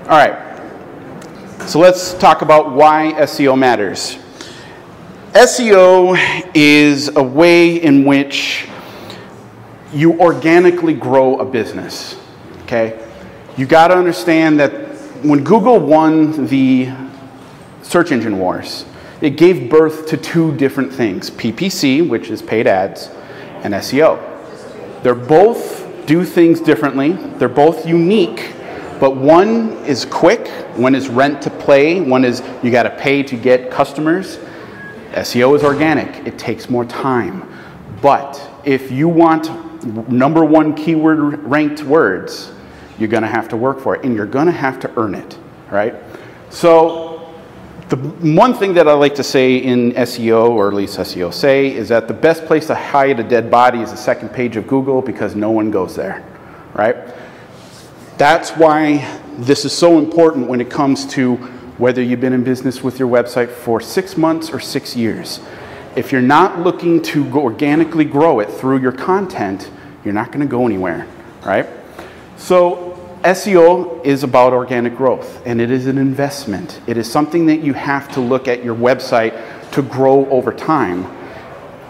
All right. So let's talk about why SEO matters. SEO is a way in which you organically grow a business, okay? You got to understand that when Google won the search engine wars, it gave birth to two different things, PPC, which is paid ads, and SEO. They're both do things differently. They're both unique, but one is quick, one is rent to play, one is you got to pay to get customers. SEO is organic. It takes more time. But if you want #1 keyword ranked words, you're going to have to work for it, and you're going to have to earn it, right? So the one thing that I like to say in SEO, or at least SEO say, is that the best place to hide a dead body is the second page of Google, because no one goes there, right? That's why this is so important when it comes to whether you've been in business with your website for 6 months or 6 years. If you're not looking to organically grow it through your content, you're not going to go anywhere, right? So SEO is about organic growth, and it is an investment. It is something that you have to look at your website to grow over time.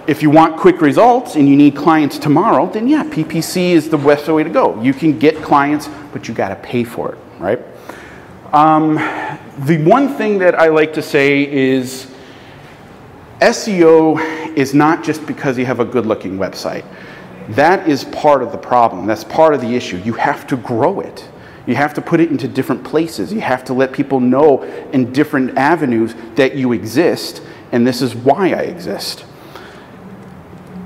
If you want quick results and you need clients tomorrow, then yeah, PPC is the best way to go. You can get clients, but you got to pay for it, right? The one thing that I like to say is SEO is not just because you have a good-looking website. That is part of the problem. That's part of the issue. You have to grow it. You have to put it into different places. You have to let people know in different avenues that you exist, and this is why I exist.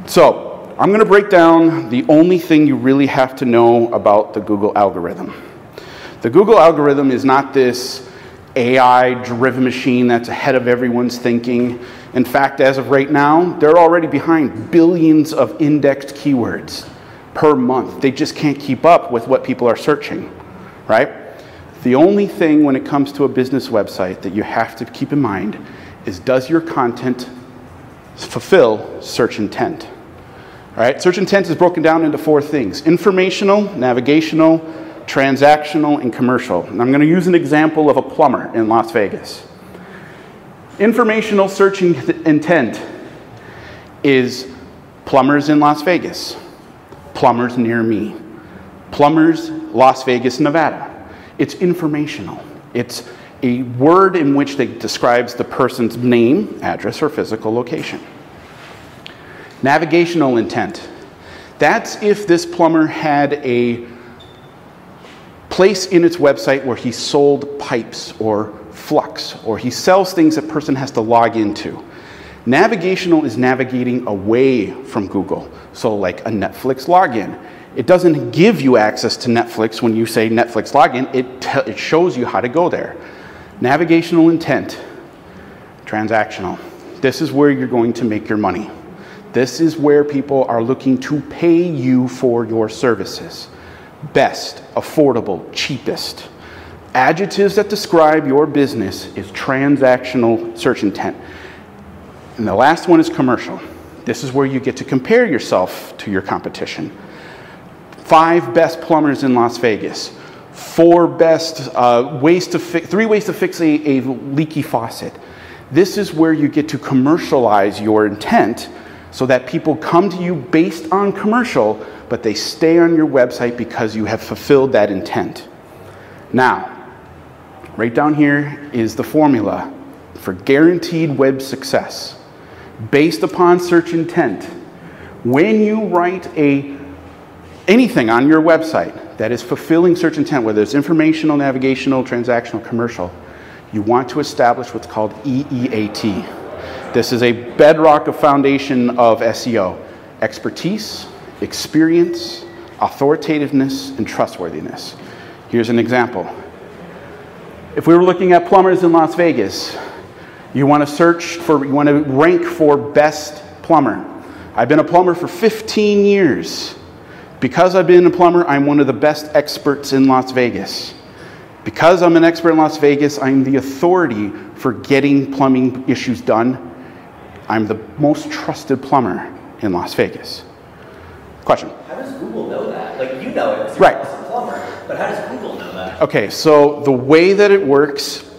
So I'm going to break down the only thing you really have to know about the Google algorithm. The Google algorithm is not this AI-driven machine that's ahead of everyone's thinking. In fact, as of right now, they're already behind billions of indexed keywords per month. They just can't keep up with what people are searching, right? The only thing when it comes to a business website that you have to keep in mind is, does your content fulfill search intent? All right, search intent is broken down into 4 things: informational, navigational, transactional, and commercial. And I'm going to use an example of a plumber in Las Vegas. Informational search intent is plumbers in Las Vegas, plumbers near me, plumbers Las Vegas, Nevada. It's informational. It's a word in which it describes the person's name, address, or physical location. Navigational intent. That's if this plumber had a place in its website where he sold pipes or flux, or he sells things that person has to log into. Navigational is navigating away from Google. So like a Netflix login. It doesn't give you access to Netflix when you say Netflix login. It shows you how to go there. Navigational intent. Transactional. This is where you're going to make your money. This is where people are looking to pay you for your services. Best, affordable, cheapest. Adjectives that describe your business is transactional search intent. And the last one is commercial. This is where you get to compare yourself to your competition. 5 best plumbers in Las Vegas. 4 best 3 ways to fix a leaky faucet. This is where you get to commercialize your intent so that people come to you based on commercial, but they stay on your website because you have fulfilled that intent. Now, right down here is the formula for guaranteed web success based upon search intent. When you write anything on your website that is fulfilling search intent, whether it's informational, navigational, transactional, commercial, you want to establish what's called EEAT. This is a bedrock of foundation of SEO: expertise, experience, authoritativeness, and trustworthiness. Here's an example. If we were looking at plumbers in Las Vegas, you want to rank for best plumber. I've been a plumber for 15 years. Because I've been a plumber, I'm one of the best experts in Las Vegas. Because I'm an expert in Las Vegas, I'm the authority for getting plumbing issues done. I'm the most trusted plumber in Las Vegas. Question? How does Google know that? Like, you know it because you're a plumber. But how does Google know that? Okay, so the way that it works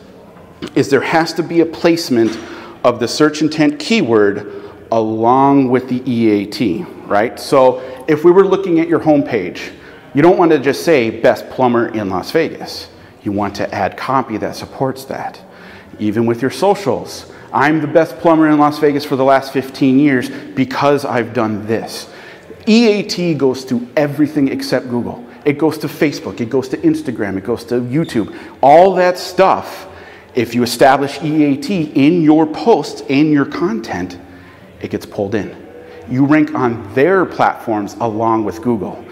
is there has to be a placement of the search intent keyword along with the EAT, right? So if we were looking at your homepage, you don't want to just say best plumber in Las Vegas. You want to add copy that supports that. Even with your socials, I'm the best plumber in Las Vegas for the last 15 years because I've done this. EAT goes to everything except Google. It goes to Facebook, it goes to Instagram, it goes to YouTube. All that stuff, if you establish EAT in your posts, in your content, it gets pulled in. You rank on their platforms along with Google.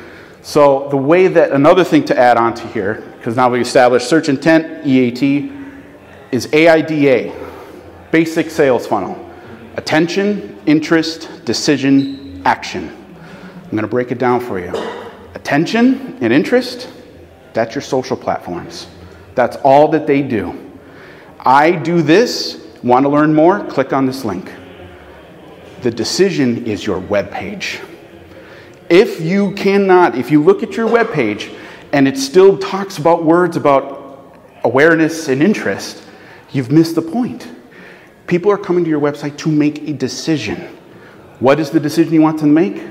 So the way that, another thing to add on to here, because now we established search intent, EAT, is AIDA, basic sales funnel. Attention, interest, decision, action. I'm going to break it down for you. Attention and interest, that's your social platforms. That's all that they do. I do this, want to learn more, click on this link. The decision is your web page. If you look at your web page and it still talks about words about awareness and interest, you've missed the point. People are coming to your website to make a decision. What is the decision you want them to make?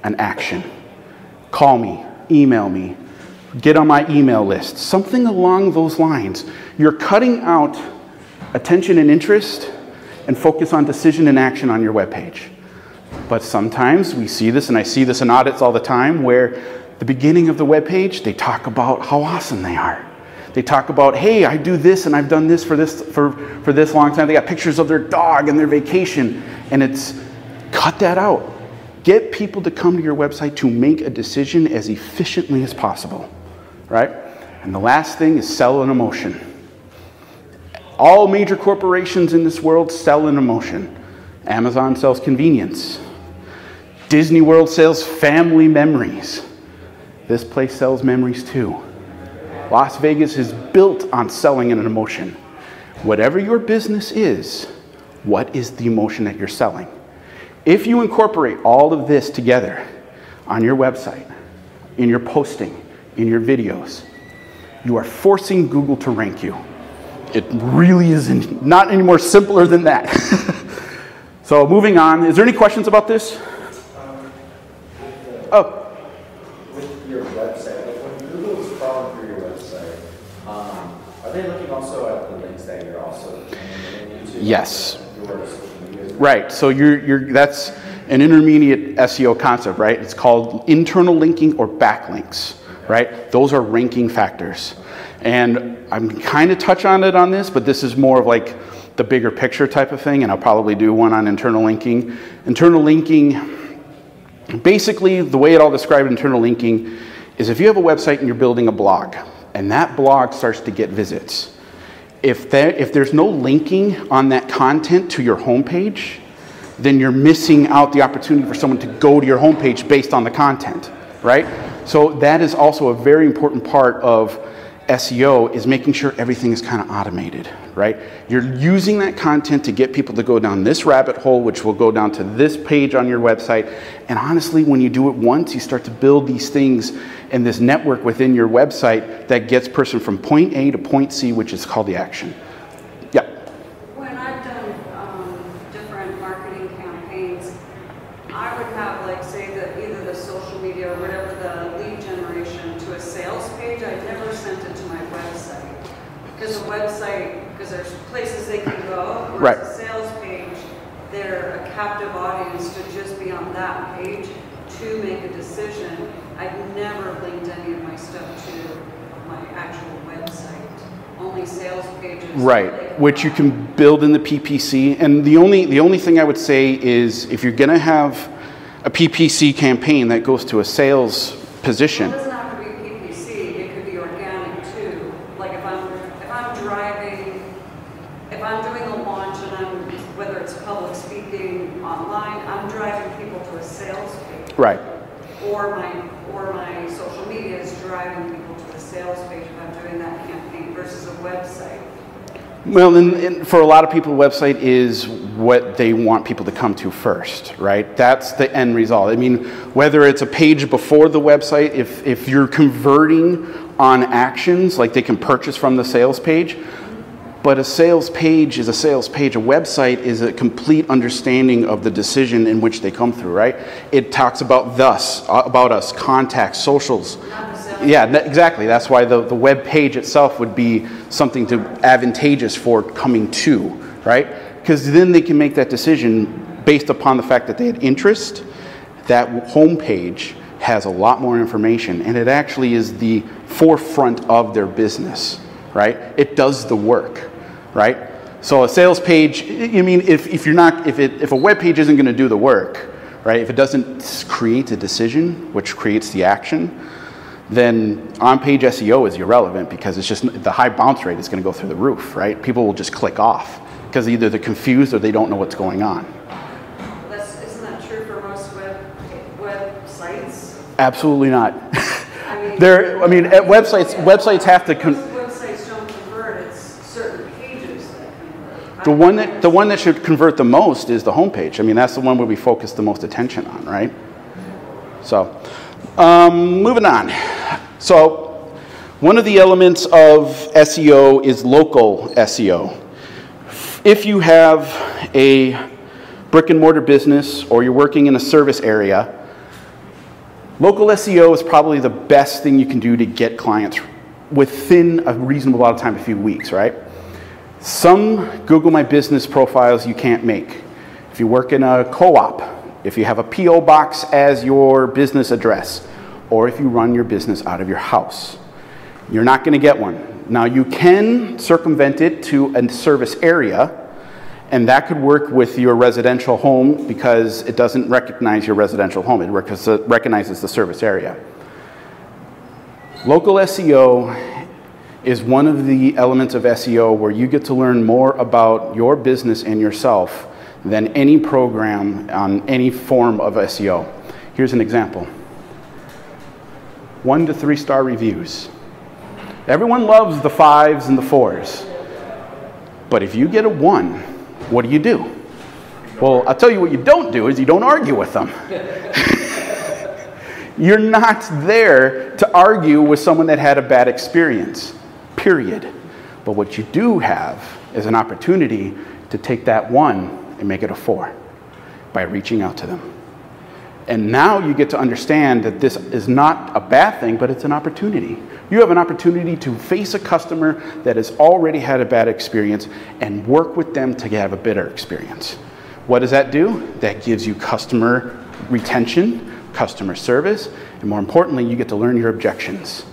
An action. Call me, email me, get on my email list, something along those lines. You're cutting out attention and interest and focus on decision and action on your webpage. But sometimes we see this, and I see this in audits all the time, where the beginning of the webpage, they talk about how awesome they are. They talk about, hey, I do this and I've done this for this long time. They got pictures of their dog and their vacation, and it's cut that out. Get people to come to your website to make a decision as efficiently as possible, right? And the last thing is sell an emotion. All major corporations in this world sell an emotion. Amazon sells convenience. Disney World sells family memories. This place sells memories too. Las Vegas is built on selling an emotion. Whatever your business is, what is the emotion that you're selling? If you incorporate all of this together on your website, in your posting, in your videos, you are forcing Google to rank you. It really is not any more simpler than that. So moving on, is there any questions about this? With your website, like when Google is crawling through your website, are they looking also at the links that you're also putting into? Yes. Your social media? Right, so that's an intermediate SEO concept, right? It's called internal linking or backlinks, right? Those are ranking factors. And I'm kind of touch on it on this, but this is more of like the bigger picture type of thing, and I'll probably do one on internal linking. Internal linking, basically the way it all described internal linking is if you have a website and you're building a blog, and that blog starts to get visits, if there's no linking on that content to your homepage, then you're missing out the opportunity for someone to go to your homepage based on the content, right? So that is also a very important part of SEO, is making sure everything is kind of automated, right? You're using that content to get people to go down this rabbit hole, which will go down to this page on your website. And honestly, when you do it once, you start to build these things and this network within your website that gets person from point A to point C, which is called the action. Yeah. When I've done different marketing campaigns, I would have, like, say that either the social media or whatever the lead generation to a sales page. I never sent it to my website because there's places they can go. Whereas Right. a sales page, they're a captive audience to just be on that page to make a decision. I've never linked any of my stuff to my actual website. Only sales pages. Right, which you can build in the PPC. And the only thing I would say is if you're going to have a PPC campaign that goes to a sales position. Well, it doesn't have to be PPC. It could be organic too. Like if I'm doing a launch and whether it's public speaking online, I'm driving people to a sales page. Right. Or my social media is driving people to a sales page if I'm doing that campaign versus a website. Well, and for a lot of people, the website is what they want people to come to first, right? That's the end result. I mean, whether it's a page before the website, if you're converting on actions, like they can purchase from the sales page. But a sales page is a sales page. A website is a complete understanding of the decision in which they come through, right? It talks about us, contacts, socials. Yeah, exactly. That's why the web page itself would be something advantageous for coming to, right? Because then they can make that decision based upon the fact that they had interest. That home page has a lot more information, and it actually is the forefront of their business, right? It does the work. Right? So a sales page, I mean, if a web page isn't going to do the work, right? If it doesn't create a decision, which creates the action, then on-page SEO is irrelevant because it's just the high bounce rate is going to go through the roof, right? People will just click off because either they're confused or they don't know what's going on. Isn't that true for most websites? Absolutely not. I mean, websites have to. Websites don't convert. It's certain pages that convert. The one that should convert the most is the homepage. I mean, that's the one where we focus the most attention on, right? So, moving on. So, one of the elements of SEO is local SEO. If you have a brick and mortar business or you're working in a service area, local SEO is probably the best thing you can do to get clients within a reasonable amount of time, a few weeks, right? Some Google My Business profiles you can't make. If you work in a co-op, if you have a P.O. box as your business address, or if you run your business out of your house, you're not going to get one. Now, you can circumvent it to a service area, and that could work with your residential home because it doesn't recognize your residential home. It recognizes the service area. Local SEO is one of the elements of SEO where you get to learn more about your business and yourself than any program on any form of SEO. Here's an example. 1 to 3 star reviews. Everyone loves the 5s and the 4s. But if you get a 1, what do? Well, I'll tell you what you don't do is you don't argue with them. You're not there to argue with someone that had a bad experience, period. But what you do have is an opportunity to take that 1 and make it a 4 by reaching out to them. And now you get to understand that this is not a bad thing, but it's an opportunity. You have an opportunity to face a customer that has already had a bad experience and work with them to have a better experience. What does that do? That gives you customer retention, customer service, and more importantly, you get to learn your objections.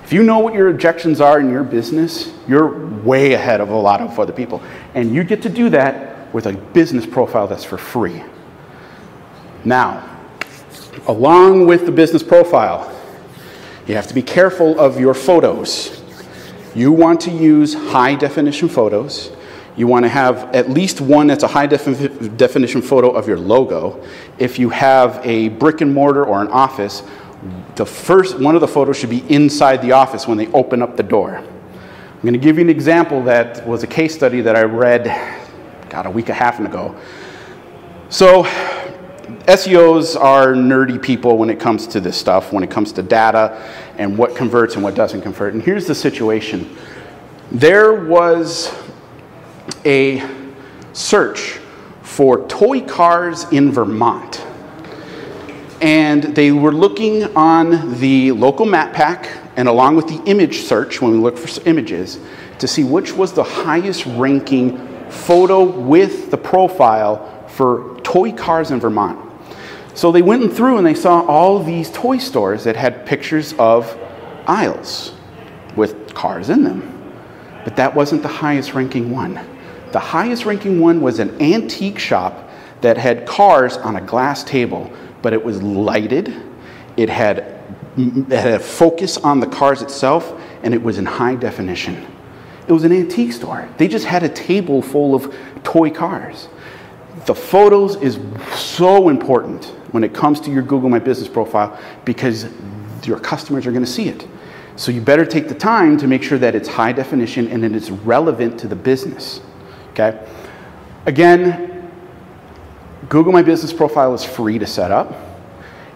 If you know what your objections are in your business, you're way ahead of a lot of other people. And you get to do that with a business profile that's for free. Now, along with the business profile, you have to be careful of your photos. You want to use high definition photos. You want to have at least one that's a high definition photo of your logo. If you have a brick and mortar or an office, one of the photos should be inside the office when they open up the door. I'm going to give you an example that was a case study that I read, a week and a half ago. So, SEOs are nerdy people when it comes to this stuff, when it comes to data and what converts and what doesn't convert. And here's the situation. There was a search for toy cars in Vermont. And they were looking on the local map pack and along with the image search, when we look for images, to see which was the highest ranking photo with the profile for toy cars in Vermont. So they went through and they saw all these toy stores that had pictures of aisles with cars in them. But that wasn't the highest ranking one. The highest ranking one was an antique shop that had cars on a glass table, but it was lighted, it had a focus on the cars itself, and it was in high definition. It was an antique store. They just had a table full of toy cars. The photos is so important when it comes to your Google My Business profile because your customers are going to see it. So you better take the time to make sure that it's high definition and that it's relevant to the business. Okay? Again, Google My Business profile is free to set up.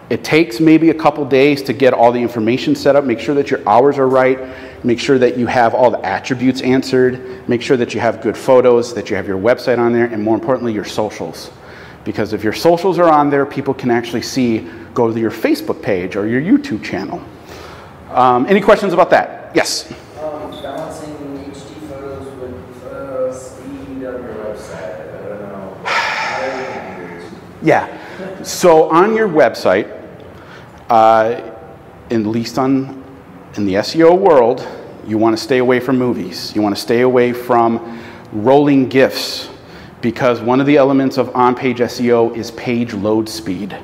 It takes maybe a couple days to get all the information set up, make sure that your hours are right, make sure that you have all the attributes answered, make sure that you have good photos, that you have your website on there, and more importantly, your socials. Because if your socials are on there, people can actually see, go to your Facebook page or your YouTube channel. Any questions about that? Yes? Balancing HD photos with speed of your website. I don't know. Yeah. So on your website, at least in the SEO world, you want to stay away from movies. You want to stay away from rolling GIFs, because one of the elements of on-page SEO is page load speed.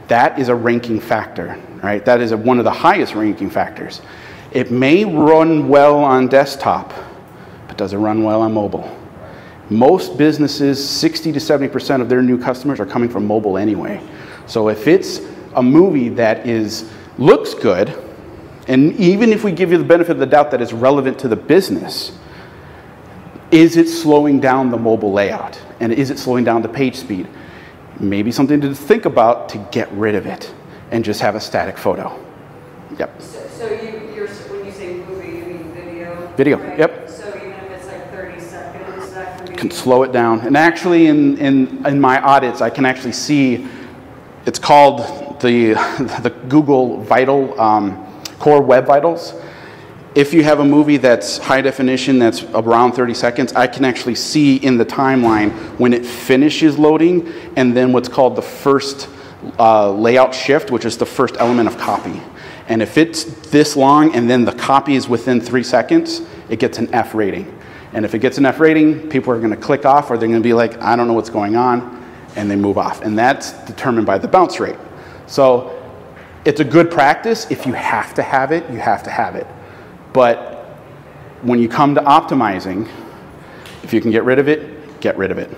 That is a ranking factor, right? That is one of the highest ranking factors. It may run well on desktop, but does it run well on mobile? Most businesses, 60 to 70% of their new customers are coming from mobile anyway. So if it's a movie that looks good, and even if we give you the benefit of the doubt that it's relevant to the business, is it slowing down the mobile layout? And is it slowing down the page speed? Maybe something to think about to get rid of it and just have a static photo. Yep. So when you say movie, you mean video? Video, right? yep. So even if it's like 30 seconds, that can be... Can slow it down. And actually in my audits, I can actually see, it's called the Google Vital, Core Web Vitals. If you have a movie that's high definition, that's around 30 seconds, I can actually see in the timeline when it finishes loading, and then what's called the first layout shift, which is the first element of copy. And if it's this long and then the copy is within 3 seconds, it gets an F rating. And if it gets an F rating, people are going to click off, or they're going to be like, I don't know what's going on, and they move off. And that's determined by the bounce rate. So it's a good practice. If you have to have it, you have to have it. But when you come to optimizing, if you can get rid of it, get rid of it.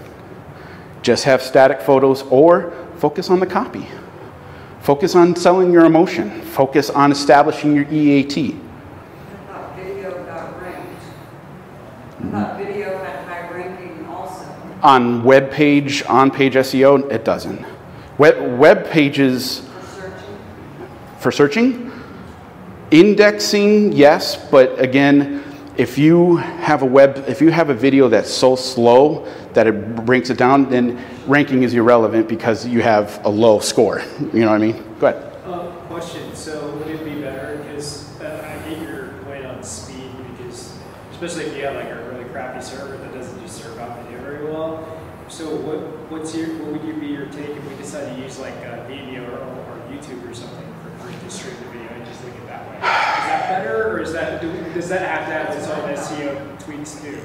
Just have static photos, or focus on the copy. Focus on selling your emotion. Focus on establishing your EAT. I thought video got ranked. I thought video had high ranking also. On web page, on-page SEO, it doesn't. Web pages... For searching? Indexing, yes, but again, if you have a video that's so slow that it breaks it down, then ranking is irrelevant because you have a low score. You know what I mean? Go ahead. Question. So would it be better, because I get your point on speed, because especially if you have like a really crappy server that doesn't just serve out video very well. So what would be your take if we decide to use like Vimeo or YouTube or something for to stream the video and just link it that way? Is that better, or does that have to have its own SEO tweaks too?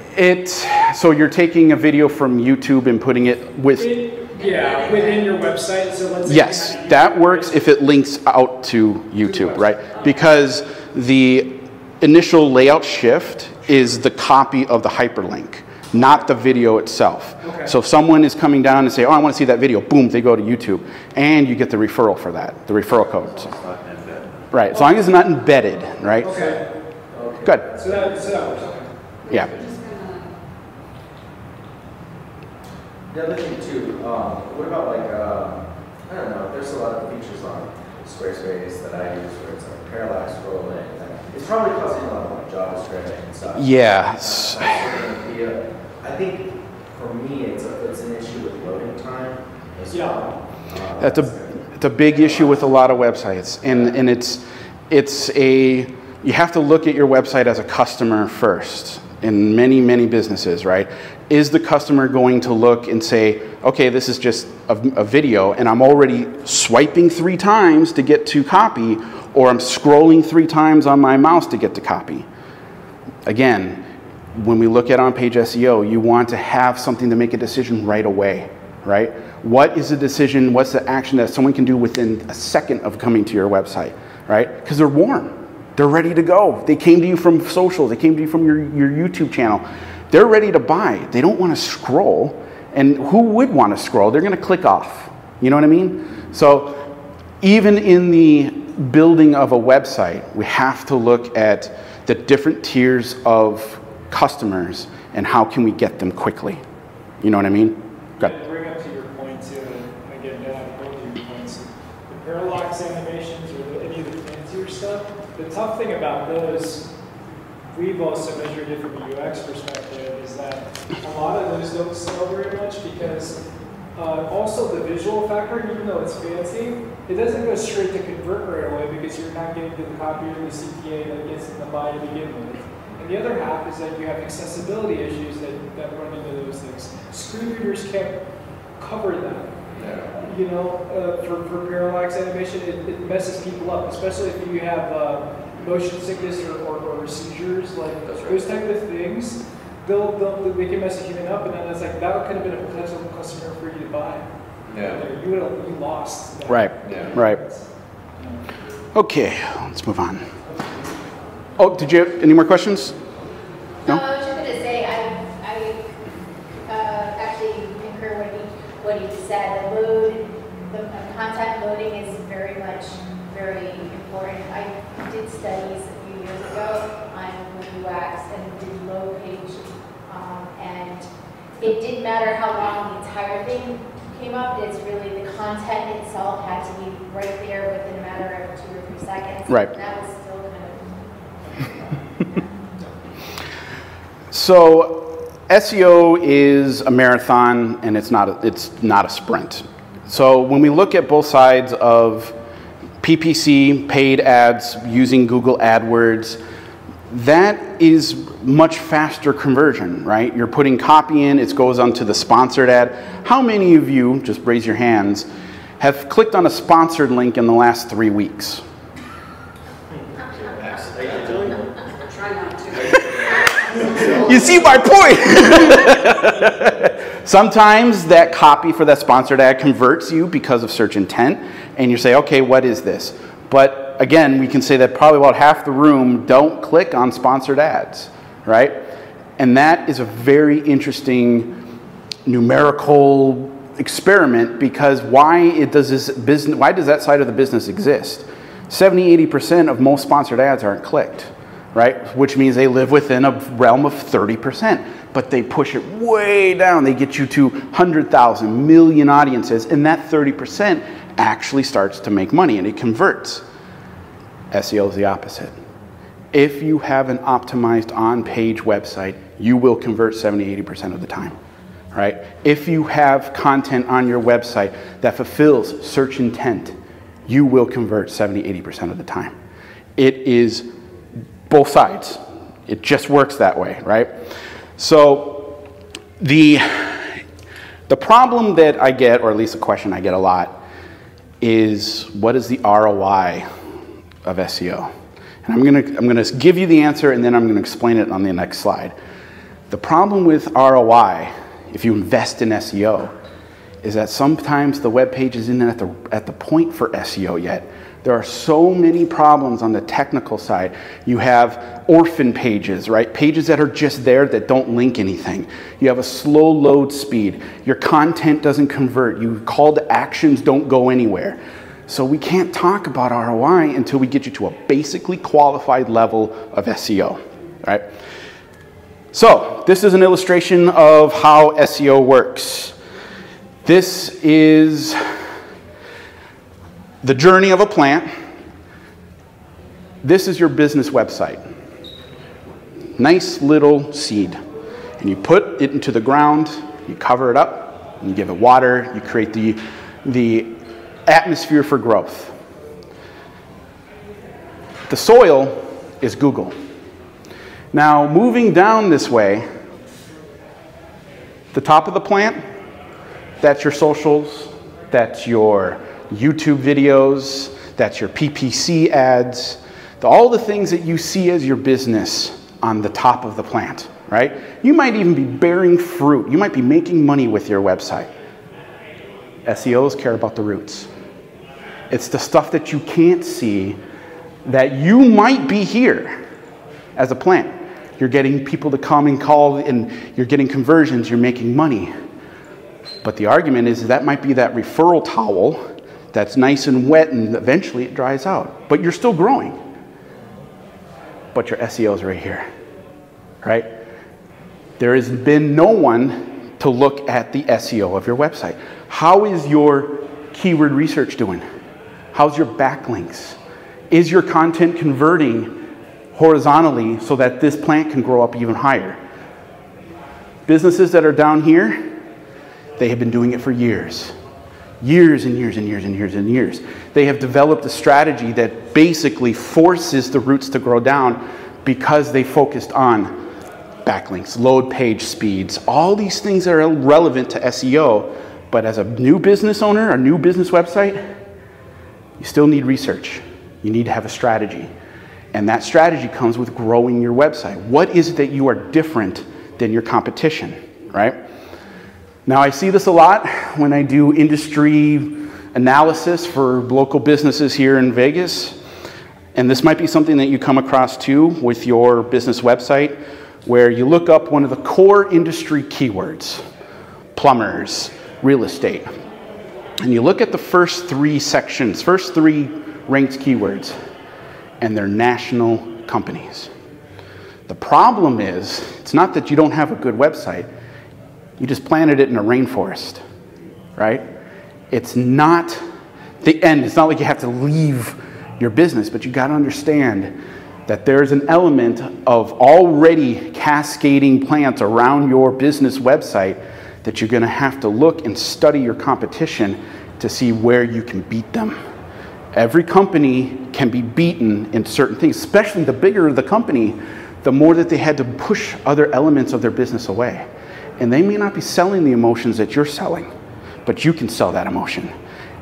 So you're taking a video from YouTube and putting it within your website. So let's say yes, that works if it links out to YouTube, right? Because the initial layout shift is the copy of the hyperlink, not the video itself. Okay. So if someone is coming down and say, oh, I want to see that video, boom, they go to YouTube, and you get the referral for that, the referral code. So, right, as long as it's not embedded, right? Okay. Good. So that works. Okay. Yeah. The other thing too, what about like, I don't know, there's a lot of features on Squarespace that I use where it's like parallax scrolling. It's probably causing a lot of like JavaScript and stuff. Yeah. I think for me, it's an issue with loading time as well. It's a big issue with a lot of websites, and you have to look at your website as a customer first in many businesses, right? Is the customer going to look and say, okay, this is just a video and I'm already swiping 3 times to get to copy, or I'm scrolling 3 times on my mouse to get to copy? Again, when we look at on-page SEO, you want to have something to make a decision right away, right? What is the decision, what's the action that someone can do within a second of coming to your website, right? Because they're warm, they're ready to go. They came to you from social, they came to you from your YouTube channel. They're ready to buy. They don't want to scroll. And who would want to scroll? They're going to click off. You know what I mean? So even in the building of a website, we have to look at the different tiers of customers and how can we get them quickly. You know what I mean? Bring up to your point too, again, both of your points. The parallaxing animations or any of the fancier stuff, the tough thing about those, we've also measured it from a UX perspective, is that a lot of those don't sell very much because also the visual factor, even though it's fancy, it doesn't go straight to convert right away because you're not getting to the copier or the CPA that gets in the buy to begin with. And the other half is that you have accessibility issues that run into those things. Screen readers can't cover that. Yeah. You know, for parallax animation, it messes people up, especially if you have motion sickness or seizures, like those type of things. They can mess a human up, and then it's like that could have been a potential customer for you to buy. Yeah. You lost. That. Right. Yeah. Right. Okay, let's move on. Oh, did you have any more questions? No? I was just going to say, I actually concur what he said. The content loading is very important. I did studies a few years ago on UX and did low page, and it didn't matter how long the entire thing came up. It's really the content itself had to be right there within a matter of 2 or 3 seconds. Right. And that was still kind of. So SEO is a marathon and it's not a sprint. So when we look at both sides of PPC, paid ads using Google AdWords, that is much faster conversion, right? You're putting copy in, it goes onto the sponsored ad. How many of you, just raise your hands, have clicked on a sponsored link in the last 3 weeks? Try not to. You see my point? Sometimes that copy for that sponsored ad converts you because of search intent, and you say, okay, what is this? But again, we can say that probably about half the room don't click on sponsored ads, right? And that is a very interesting numerical experiment, because why does that side of the business exist? 70–80% of most sponsored ads aren't clicked, right? Which means they live within a realm of 30%, but they push it way down. They get you to 100,000, million audiences, and that 30% actually starts to make money and it converts. SEO is the opposite. If you have an optimized on-page website, you will convert 70–80% of the time, right? If you have content on your website that fulfills search intent, you will convert 70–80% of the time. It is both sides. It just works that way, right? So the problem that I get, or at least a question I get a lot, is what is the ROI of SEO? And I'm gonna give you the answer, and then I'm gonna explain it on the next slide. The problem with ROI, if you invest in SEO, is that sometimes the web page isn't at the point for SEO yet. There are so many problems on the technical side. You have orphan pages, right? Pages that are just there that don't link anything. You have a slow load speed. Your content doesn't convert. Your call to actions don't go anywhere. So we can't talk about ROI until we get you to a basically qualified level of SEO, right? So this is an illustration of how SEO works. This is the journey of a plant. This is your business website. Nice little seed. And you put it into the ground, you cover it up, and you give it water, you create the atmosphere for growth. The soil is Google. Now, moving down this way, the top of the plant, that's your socials, that's your YouTube videos, that's your PPC ads, all the things that you see as your business on the top of the plant, right? You might even be bearing fruit. You might be making money with your website. SEOs care about the roots. It's the stuff that you can't see that you might be here as a plant. You're getting people to come and call, and you're getting conversions, you're making money. But the argument is that might be that referral towel that's nice and wet, and eventually it dries out. But you're still growing. But your SEO is right here, right? There has been no one to look at the SEO of your website. How is your keyword research doing? How's your backlinks? Is your content converting horizontally so that this plant can grow up even higher? Businesses that are down here, they have been doing it for years. Years and years and years and years and years. They have developed a strategy that basically forces the roots to grow down because they focused on backlinks, load page speeds, all these things that are relevant to SEO. But as a new business owner, a new business website, you still need research. You need to have a strategy. And that strategy comes with growing your website. What is it that you are different than your competition, right? Now, I see this a lot when I do industry analysis for local businesses here in Vegas. And this might be something that you come across too with your business website, where you look up one of the core industry keywords, plumbers, real estate. And you look at the first 3 sections, first 3 ranked keywords, and they're national companies. The problem is, it's not that you don't have a good website, you just planted it in a rainforest, right? It's not the end. It's not like you have to leave your business, but you got to understand that there's an element of already cascading plants around your business website that you're going to have to look and study your competition to see where you can beat them. Every company can be beaten in certain things, especially the bigger the company, the more that they had to push other elements of their business away. And they may not be selling the emotions that you're selling, but you can sell that emotion.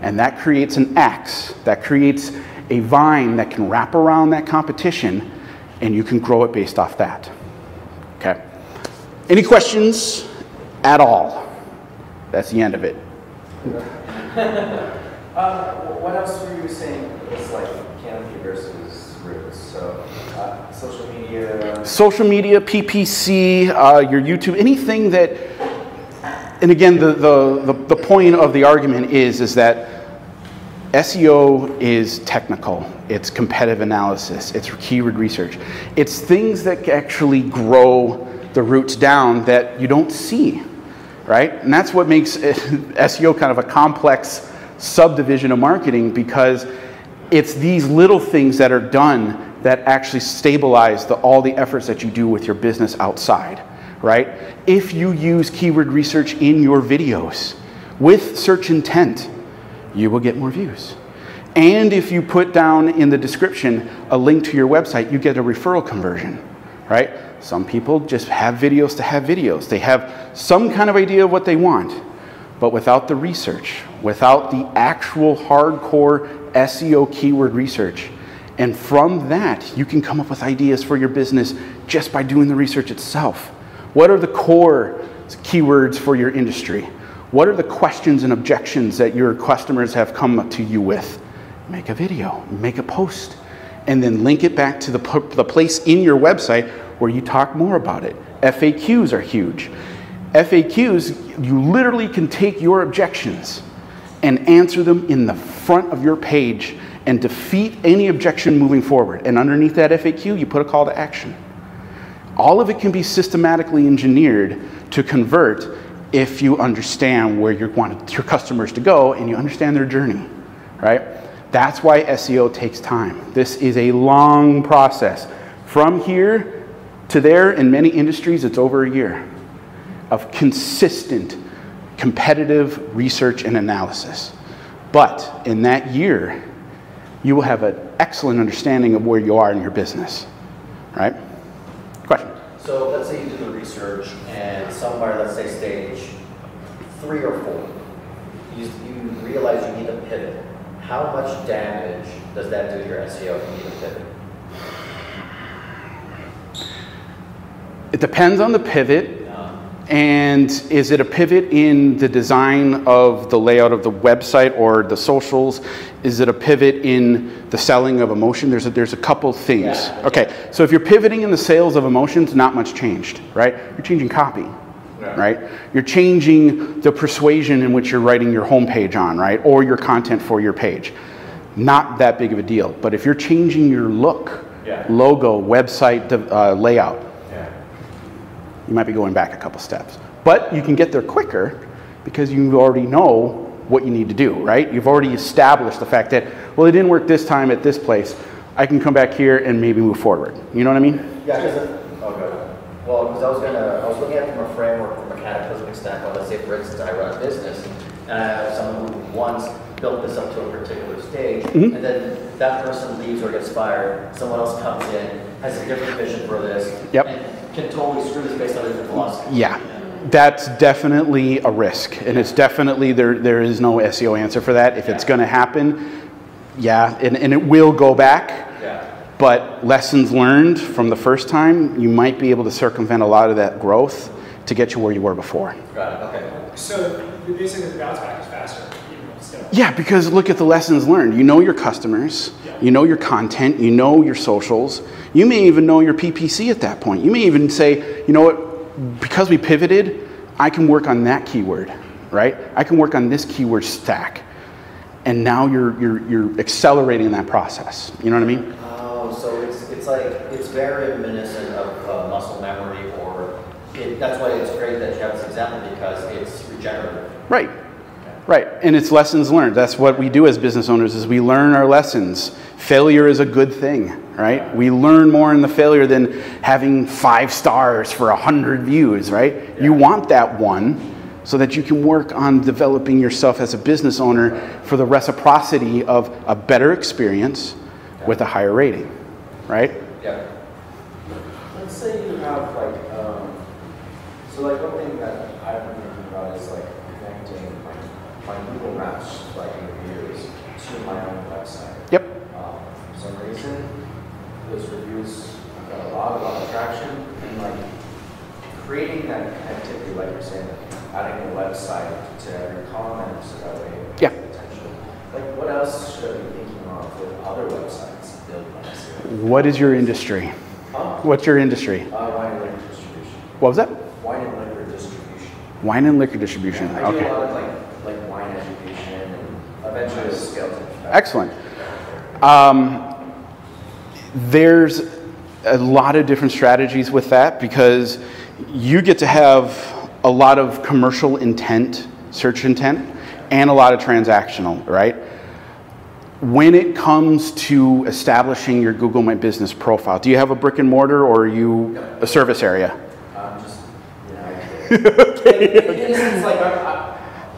And that creates an axe, that creates a vine that can wrap around that competition, and you can grow it based off that. Okay. Any questions at all? That's the end of it. What else were you saying? It's like canopy versus roots. So social media. Social media, PPC, your YouTube, anything that. And again, the point of the argument is that SEO is technical. It's competitive analysis. It's keyword research. It's things that actually grow the roots down that you don't see, right? And that's what makes SEO kind of a complex subdivision of marketing, because it's these little things that are done that actually stabilize all the efforts that you do with your business outside, right? If you use keyword research in your videos with search intent, you will get more views. And if you put down in the description a link to your website, you get a referral conversion, right? Some people just have videos to have videos. They have some kind of idea of what they want, but without the research, without the actual hardcore SEO keyword research. And from that, you can come up with ideas for your business just by doing the research itself. What are the core keywords for your industry? What are the questions and objections that your customers have come up to you with? Make a video, make a post, and then link it back to the place in your website where you talk more about it. FAQs are huge. FAQs, you literally can take your objections and answer them in the front of your page and defeat any objection moving forward. And underneath that FAQ, you put a call to action. All of it can be systematically engineered to convert if you understand where you want your customers to go and you understand their journey, right? That's why SEO takes time. This is a long process. From here to there, in many industries, it's over a year of consistent, competitive research and analysis. But in that year, you will have an excellent understanding of where you are in your business, right? Question? So let's say you do the research and somewhere, let's say stage 3 or 4, you realize you need to pivot. How much damage does that do to your SEO if you need to pivot? It depends on the pivot. And is it a pivot in the design of the layout of the website or the socials? Is it a pivot in the selling of emotion? There's a couple things. Yeah. Okay, so if you're pivoting in the sales of emotions, not much changed, right? You're changing copy, right? You're changing the persuasion in which you're writing your homepage on, right? Or your content for your page. Not that big of a deal. But if you're changing your look, logo, website layout, you might be going back a couple steps. But you can get there quicker because you already know what you need to do, right? You've already established the fact that, well, it didn't work this time at this place. I can come back here and maybe move forward. You know what I mean? Yeah, because I was looking at it from a framework, from a cataclysmic standpoint. Let's say, for instance, I run a business, and I have someone who once built this up to a particular stage, and then that person leaves or gets fired, someone else comes in, has a different vision for this, and can totally screw this based on a different philosophy. Yeah. That's definitely a risk, and it's definitely, there is no SEO answer for that. If it's going to happen, and it will go back, but lessons learned from the first time, you might be able to circumvent a lot of that growth to get you where you were before. Got it, okay. So basically the bounce back is faster, even still. Yeah, because look at the lessons learned. You know your customers, you know your content, you know your socials, you may even know your PPC at that point. You may even say, you know what, because we pivoted, I can work on that keyword, right? I can work on this keyword stack. And now you're accelerating that process. You know what I mean? Oh, so it's like, it's very reminiscent of muscle memory, or that's why it's great that you have this example, because it's regenerative. Right. Right, and it's lessons learned. That's what we do as business owners, is we learn our lessons. Failure is a good thing, right? We learn more in the failure than having 5 stars for 100 views, right? Yeah. You want that one so that you can work on developing yourself as a business owner for the reciprocity of a better experience with a higher rating, right? Yeah. Let's say you have like, so like one thing that I've been thinking about is like connecting my Google Maps, like reviews, to my own website. Yep. For some reason, those reviews got a lot of traction, and like creating that connectivity, like you're saying, adding a website to every comment, so that way it yeah. potential. Like what else should I be thinking of with other websites built on SEO? What is your industry? What's your industry? Wine and liquor distribution. What was that? Wine and liquor distribution. Wine and liquor distribution. Yeah, I do a lot of like wine education, and eventually it's scaled to. Excellent. There's a lot of different strategies with that, because you get to have a lot of commercial intent, search intent, and a lot of transactional, right? When it comes to establishing your Google My Business profile, do you have a brick and mortar, or are you a service area? Just, it's like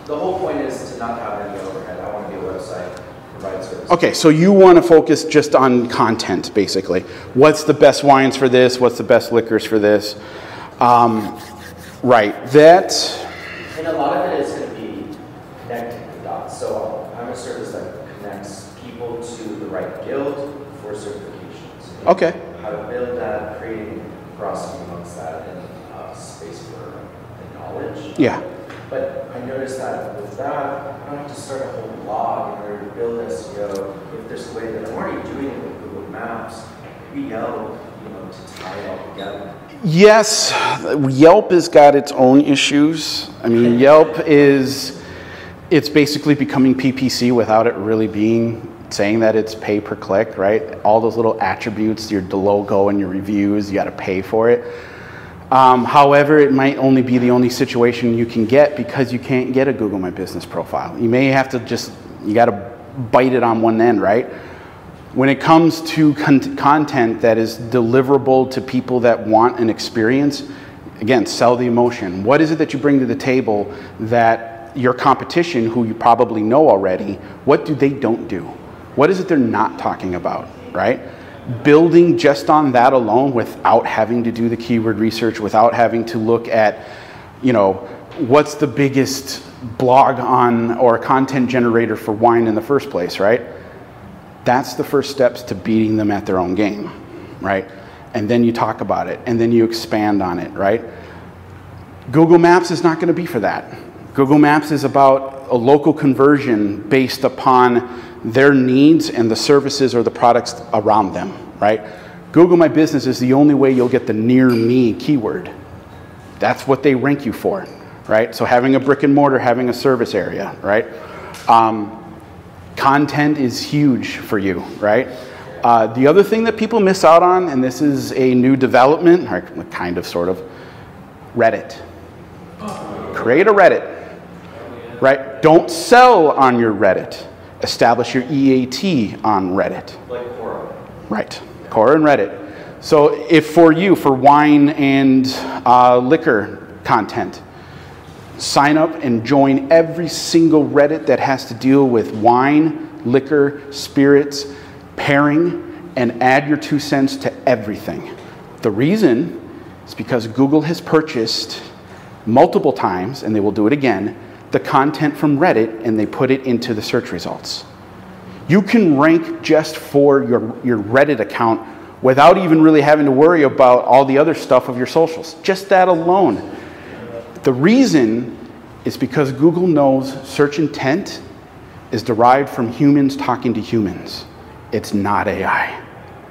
the whole point is to not have any overhead. I want to be a website, provide service. Okay, so you want to focus just on content, basically. What's the best wines for this? What's the best liquors for this? Right, and a lot of it is going to be connecting the dots. So I'm a service that connects people to the right guild for certifications. Okay. How to build that, creating crossing amongst that, and space for knowledge. Yeah. But I noticed that with that, I don't have to start a whole blog in order to build SEO. If there's a way that I'm already doing it with Google Maps, maybe Yelp, to tie it all together. Yes, Yelp has got its own issues. I mean, Yelp it's basically becoming PPC without it really saying that it's pay per click, right? All those little attributes, the logo and your reviews, you got to pay for it. However, it might only be the only situation you can get, because you can't get a Google My Business profile. You may have to you got to bite it on one end, right? When it comes to content that is deliverable to people that want an experience, again, sell the emotion. What is it that you bring to the table that your competition, who you probably know already, what do they don't do? What is it they're not talking about, right? Building just on that alone, without having to do the keyword research, without having to look at, what's the biggest blog on or content generator for wine in the first place, right? That's the first steps to beating them at their own game, right? And then you talk about it, and then you expand on it, right? Google Maps is not going to be for that. Google Maps is about a local conversion based upon their needs and the services or the products around them, right? Google My Business is the only way you'll get the near me keyword. That's what they rank you for, right? So having a brick and mortar, having a service area, right? Content is huge for you, right? The other thing that people miss out on, and this is a new development, or kind of, sort of, Reddit. Create a Reddit, right? Don't sell on your Reddit. Establish your EAT on Reddit. Like Quora. Right, Quora and Reddit. So if for you, for wine and liquor content, sign up and join every single Reddit that has to deal with wine, liquor, spirits, pairing, and add your 2 cents to everything. The reason is because Google has purchased multiple times, and they will do it again, the content from Reddit, and they put it into the search results. You can rank just for your Reddit account without even really having to worry about all the other stuff of your socials. Just that alone. The reason is because Google knows search intent is derived from humans talking to humans. It's not AI,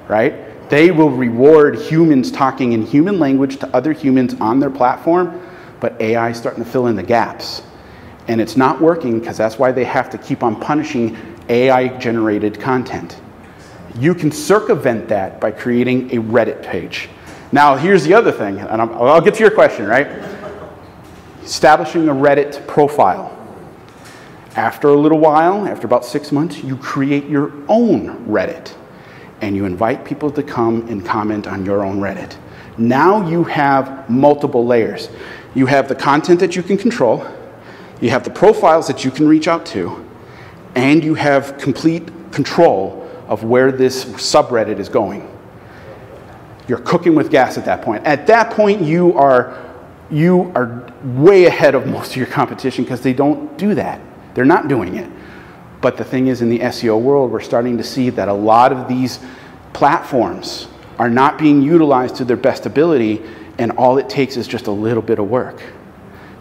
right? They will reward humans talking in human language to other humans on their platform, but AI is starting to fill in the gaps. And it's not working because that's why they have to keep on punishing AI-generated content. You can circumvent that by creating a Reddit page. Now, here's the other thing, and I'll get to your question, right? Establishing a Reddit profile. After a little while, after about 6 months, you create your own Reddit, and you invite people to come and comment on your own Reddit. Now you have multiple layers. You have the content that you can control, you have the profiles that you can reach out to, and you have complete control of where this subreddit is going. You're cooking with gas at that point. At that point, you are way ahead of most of your competition because they don't do that. They're not doing it. But the thing is, in the SEO world, we're starting to see that a lot of these platforms are not being utilized to their best ability, and all it takes is just a little bit of work.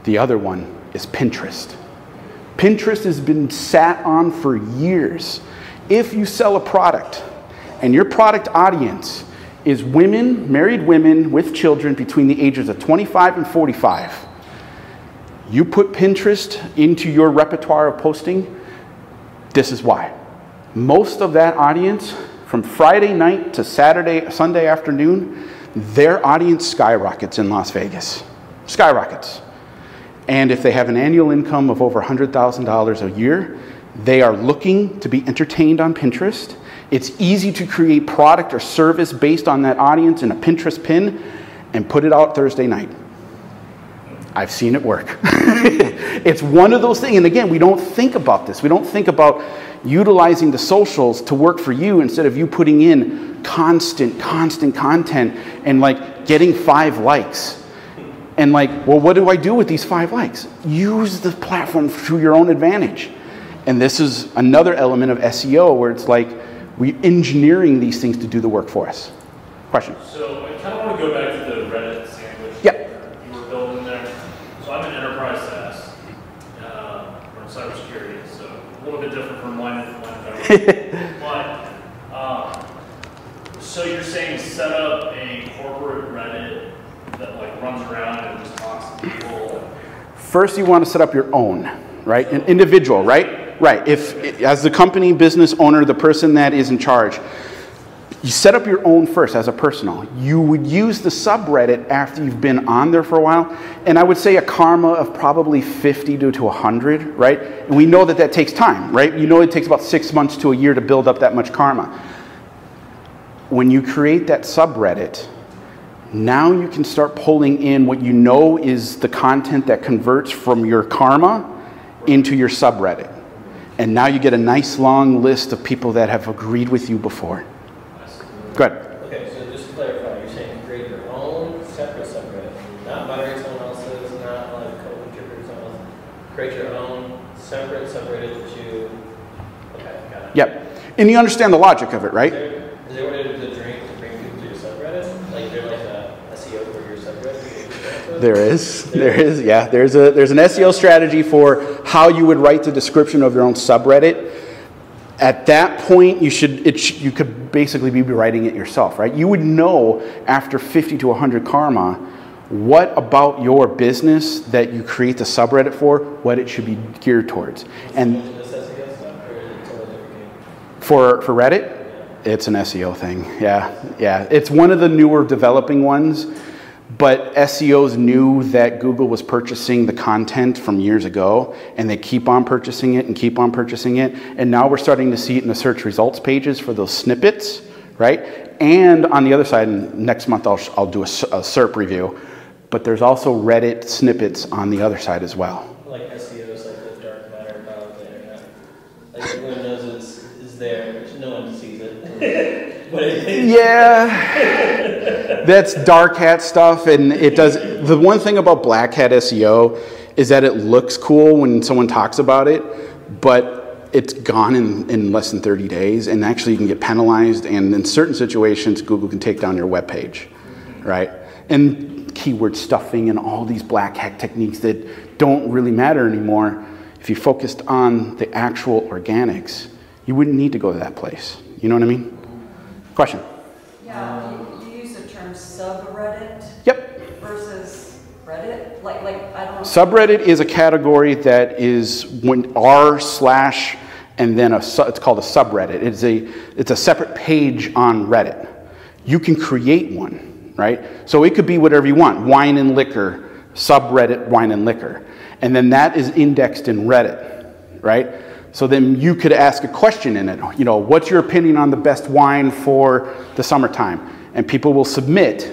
The other one is Pinterest. Pinterest has been sat on for years. If you sell a product and your product audience is women, married women with children between the ages of 25 and 45, you put Pinterest into your repertoire of posting, this is why. Most of that audience, from Friday night to Sunday afternoon, their audience skyrockets in Las Vegas. Skyrockets. And if they have an annual income of over $100,000 a year, they are looking to be entertained on Pinterest. It's easy to create product or service based on that audience in a Pinterest pin and put it out Thursday night. I've seen it work. It's one of those things, and again, we don't think about this. We don't think about utilizing the socials to work for you instead of you putting in constant content and like getting 5 likes. And like, well, what do I do with these 5 likes? Use the platform to your own advantage. And this is another element of SEO where it's like we're engineering these things to do the work for us. Question? So I kind of want to go back to the Reddit sandwich you were building there. So I'm an enterprise SaaS from cybersecurity, so a little bit different from one but so you're saying set up a corporate Reddit that like runs around and just talks to people? First, you want to set up your own, right? An individual, right? Right. If, as the company business owner, the person that is in charge, you set up your own first as a personal. You would use the subreddit after you've been on there for a while, and I would say a karma of probably 50 to 100, right? And we know that that takes time, right? You know it takes about 6 months to a year to build up that much karma. When you create that subreddit, now you can start pulling in what you know is the content that converts from your karma into your subreddit. And now you get a nice long list of people that have agreed with you before. Go ahead. Okay, so just to clarify, you're saying create your own separate subreddit, not moderate someone else's, not like co-contribute someone else. Create your own separate subreddit that you. Okay, got it. Yep. And you understand the logic of it, right? Is there a way to bring people to your subreddit? Like they're like a SEO for your subreddit? There is, yeah. There's an SEO strategy for how you would write the description of your own subreddit. At that point, you could basically be writing it yourself, right? You would know after 50 to 100 karma what about your business that you create the subreddit for, what it should be geared towards. And for Reddit, it's an SEO thing. Yeah. It's one of the newer developing ones. But SEOs knew that Google was purchasing the content from years ago, and they keep on purchasing it and keep on purchasing it. And now we're starting to see it in the search results pages for those snippets, right? And on the other side, and next month I'll do a SERP review, but there's also Reddit snippets on the other side as well. Like SEO is like the dark matter about the internet. Like everyone knows it's there, but no one sees it. But yeah, that's dark hat stuff, and it does. The one thing about black hat SEO is that it looks cool when someone talks about it, but it's gone in less than 30 days, and actually you can get penalized, and in certain situations, Google can take down your web page, right? And keyword stuffing and all these black hat techniques that don't really matter anymore. If you focused on the actual organics, you wouldn't need to go to that place. You know what I mean? Question? Yeah, you use the term subreddit. Yep. Versus Reddit. Like I don't know. Subreddit is a category that is when r/ and then it's called a subreddit. It's a separate page on Reddit. You can create one, right? So it could be whatever you want. Wine and liquor, subreddit wine and liquor. And then that is indexed in Reddit, right? So then you could ask a question in it. You know, what's your opinion on the best wine for the summertime? And people will submit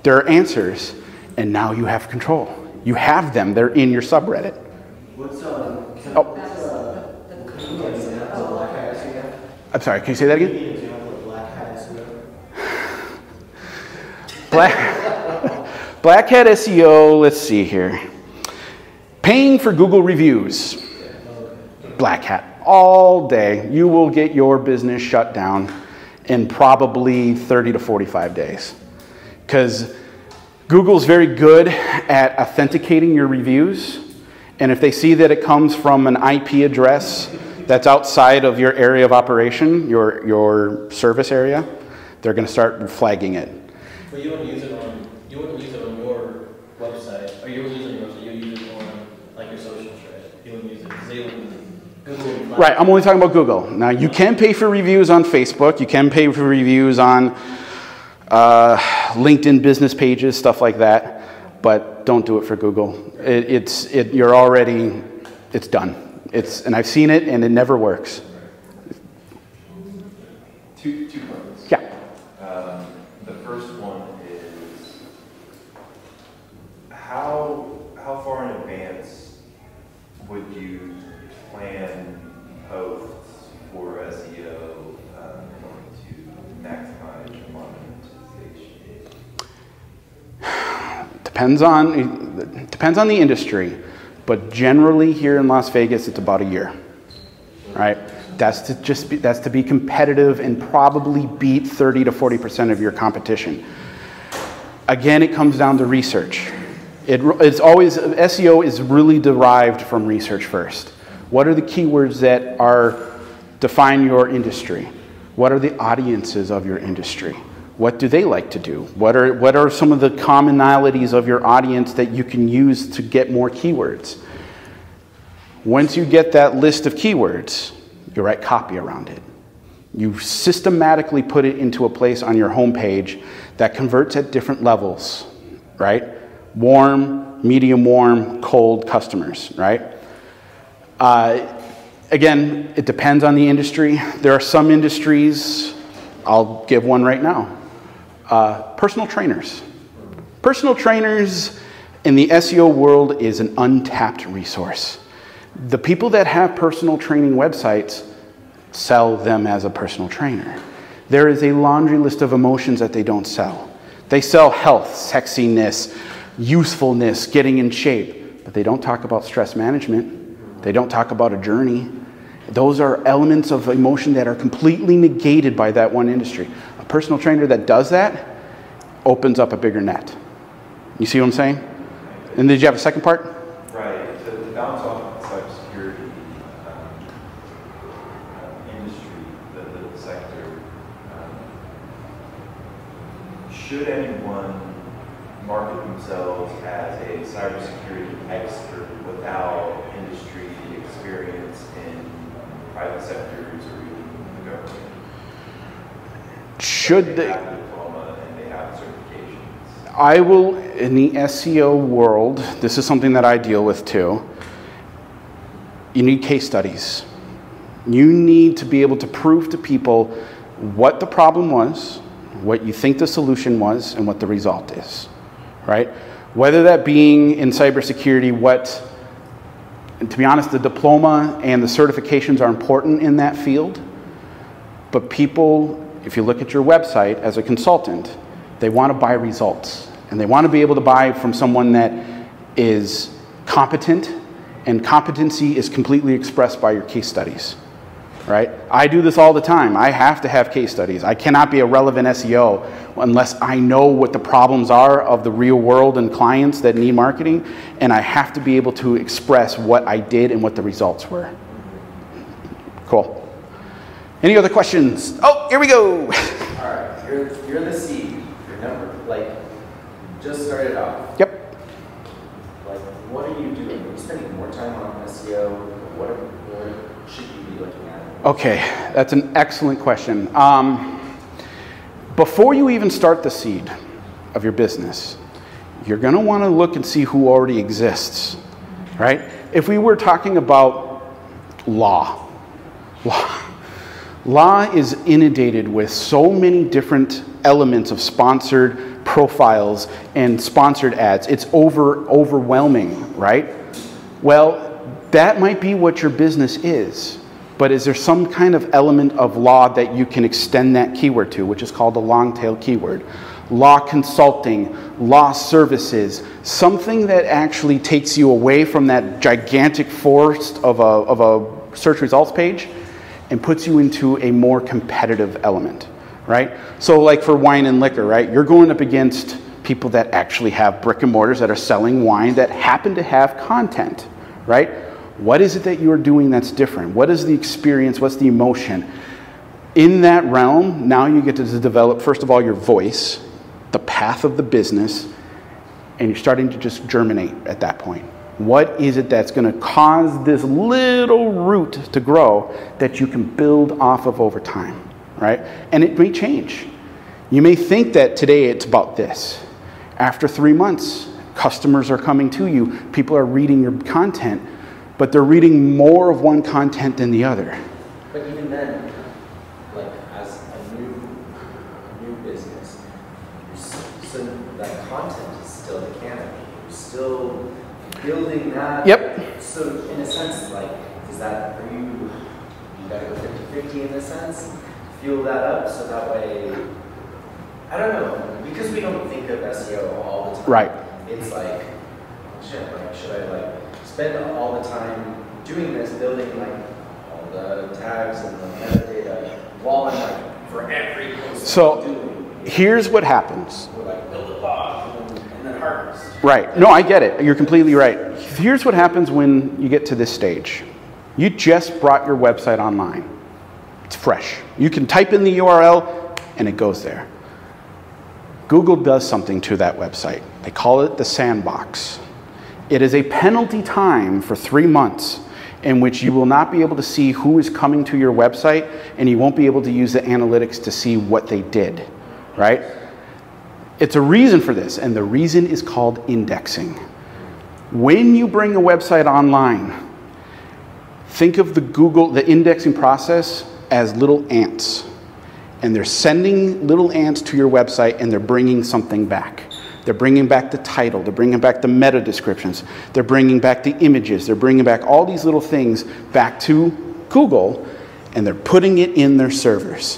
their answers, and now you have control. You have them. They're in your subreddit. I'm sorry, can you say that again? Black hat SEO, let's see here. Paying for Google reviews. Black hat all day. You will get your business shut down in probably 30 to 45 days. Because Google's very good at authenticating your reviews. And if they see that it comes from an IP address that's outside of your area of operation, your service area, they're going to start flagging it. But you wouldn't use it on your website, or you wouldn't use it on your website, you would use it on like your socials, right? You wouldn't use it because they wouldn't. Right, I'm only talking about Google. Now, you can pay for reviews on Facebook. You can pay for reviews on LinkedIn business pages, stuff like that. But don't do it for Google. It's done. And I've seen it, and it never works. Two points. Yeah. The first one is how far in advance would you plan posts for SEO in order to maximize your monetization? Depends on the industry, but generally here in Las Vegas, it's about a year, right? That's to be competitive and probably beat 30 to 40% of your competition. Again, it comes down to research. It's always, SEO is really derived from research first. What are the keywords that define your industry? What are the audiences of your industry? What do they like to do? What are some of the commonalities of your audience that you can use to get more keywords? Once you get that list of keywords, you write copy around it. You systematically put it into a place on your homepage that converts at different levels, right? Warm, medium warm, cold customers, right? Again, it depends on the industry. There are some industries, I'll give one right now. Personal trainers. Personal trainers in the SEO world is an untapped resource. The people that have personal training websites sell them as a personal trainer. There is a laundry list of emotions that they don't sell. They sell health, sexiness, usefulness, getting in shape, but they don't talk about stress management. They don't talk about a journey. Those are elements of emotion that are completely negated by that one industry. A personal trainer that does that opens up a bigger net. You see what I'm saying? And did you have a second part? Right. To bounce off the cybersecurity industry, the sector, should anyone market themselves as a cybersecurity expert without industry experience in private sectors or even the government? Should they? Have a diploma and they have certifications. I will, in the SEO world, this is something that I deal with too, you need case studies. You need to be able to prove to people what the problem was, what you think the solution was, and what the result is, right? Whether that being in cybersecurity, and to be honest, the diploma and the certifications are important in that field, but people, if you look at your website as a consultant, they want to buy results, and they want to be able to buy from someone that is competent, and competency is completely expressed by your case studies, right? I do this all the time. I have to have case studies. I cannot be a relevant SEO unless I know what the problems are of the real world and clients that need marketing, and I have to be able to express what I did and what the results were. Cool. Any other questions? Oh, here we go. All right, you're in the seed. Your number, like, just started off. Yep. Like, what are you doing? Are you spending more time on SEO? What should you be looking at? Okay, that's an excellent question. Before you even start the seed of your business, you're going to want to look and see who already exists, right? If we were talking about law is inundated with so many different elements of sponsored profiles and sponsored ads. It's overwhelming, right? Well, that might be what your business is. But is there some kind of element of law that you can extend that keyword to, which is called a long tail keyword? Law consulting, law services, something that actually takes you away from that gigantic forest of a search results page and puts you into a more competitive element, right? So like for wine and liquor, right? You're going up against people that actually have brick and mortars that are selling wine that happen to have content, right? What is it that you're doing that's different? What is the experience? What's the emotion? In that realm, now you get to develop, first of all, your voice, the path of the business, and you're starting to just germinate at that point. What is it that's going to cause this little root to grow that you can build off of over time, right? And it may change. You may think that today it's about this. After 3 months, customers are coming to you, people are reading your content, but they're reading more of one content than the other. But even then, like as a new business, so that content is still the canopy. You're still building that. Yep. So in a sense, like, you gotta go 50-50 in a sense, fuel that up so that way, I don't know, because we don't think of SEO all the time. Right. It's like, shit, like, should I spend all the time doing this, building all the tags and the metadata while I'm for every post. So here's what happens. We're build a pod and then harvest. Right. No, I get it. You're completely right. Here's what happens when you get to this stage. You just brought your website online. It's fresh. You can type in the URL and it goes there. Google does something to that website. They call it the sandbox. It is a penalty time for 3 months in which you will not be able to see who is coming to your website, and you won't be able to use the analytics to see what they did, right? It's a reason for this, and the reason is called indexing. When you bring a website online, think of the indexing process as little ants, and they're sending little ants to your website and they're bringing something back. They're bringing back the title, they're bringing back the meta descriptions, they're bringing back the images, they're bringing back all these little things back to Google, and they're putting it in their servers.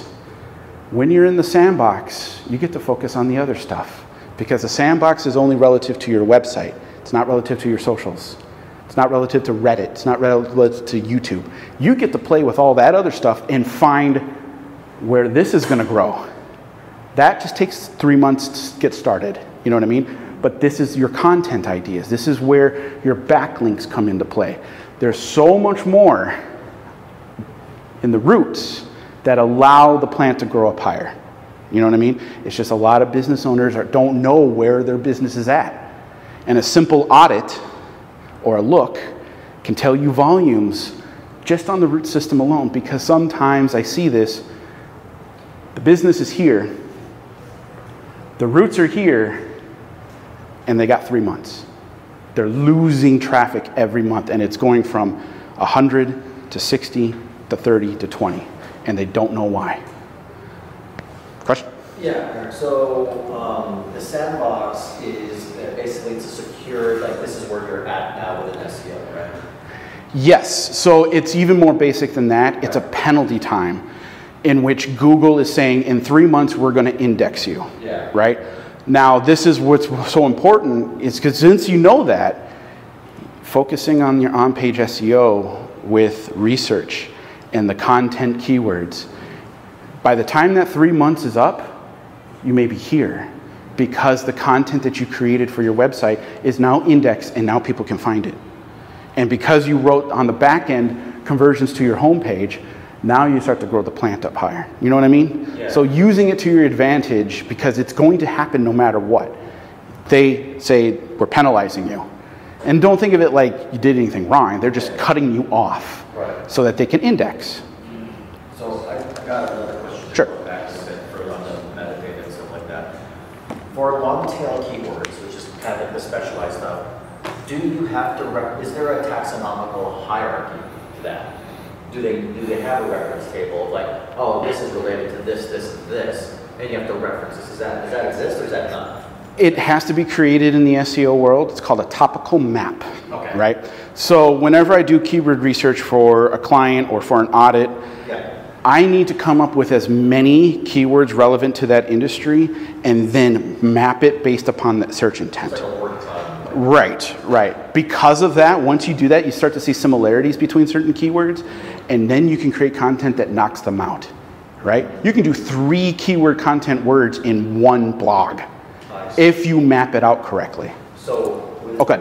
When you're in the sandbox, you get to focus on the other stuff, because the sandbox is only relative to your website. It's not relative to your socials. It's not relative to Reddit. It's not relative to YouTube. You get to play with all that other stuff and find where this is going to grow. That just takes 3 months to get started. You know what I mean? But this is your content ideas. This is where your backlinks come into play. There's so much more in the roots that allow the plant to grow up higher. You know what I mean? It's just a lot of business owners don't know where their business is at. And a simple audit or a look can tell you volumes just on the root system alone, because sometimes I see this. The business is here. The roots are here, and they got 3 months. They're losing traffic every month, and it's going from 100 to 60 to 30 to 20, and they don't know why. Question? Yeah, so the sandbox is basically it's a secure, like this is where you're at now with an SEO, right? Yes, so it's even more basic than that. It's a penalty time in which Google is saying in 3 months we're going to index you, right? Now this is what's so important is because since you know that, focusing on your on-page SEO with research and the content keywords, by the time that 3 months is up, you may be here because the content that you created for your website is now indexed and now people can find it. And because you wrote on the back end conversions to your homepage, now you start to grow the plant up higher. You know what I mean? Yeah. So using it to your advantage because it's going to happen no matter what. They say, we're penalizing you. And don't think of it like you did anything wrong. They're just cutting you off so that they can index. So I got another question. Sure. Back a bit further on the metadata and stuff like that. For long tail keywords, which is kind of like the specialized stuff, do you have to, is there a taxonomical hierarchy to that? Do they have a reference table of like, oh, this is related to this, this, and this, and you have to reference this? Does that exist or is that not? It has to be created in the SEO world. It's called a topical map, right? So whenever I do keyword research for a client or for an audit, I need to come up with as many keywords relevant to that industry and then map it based upon that search intent. It's like a word cloud. Right. Because of that, once you do that, you start to see similarities between certain keywords, and then you can create content that knocks them out, right? You can do 3 keyword content words in one blog if you map it out correctly. So, okay,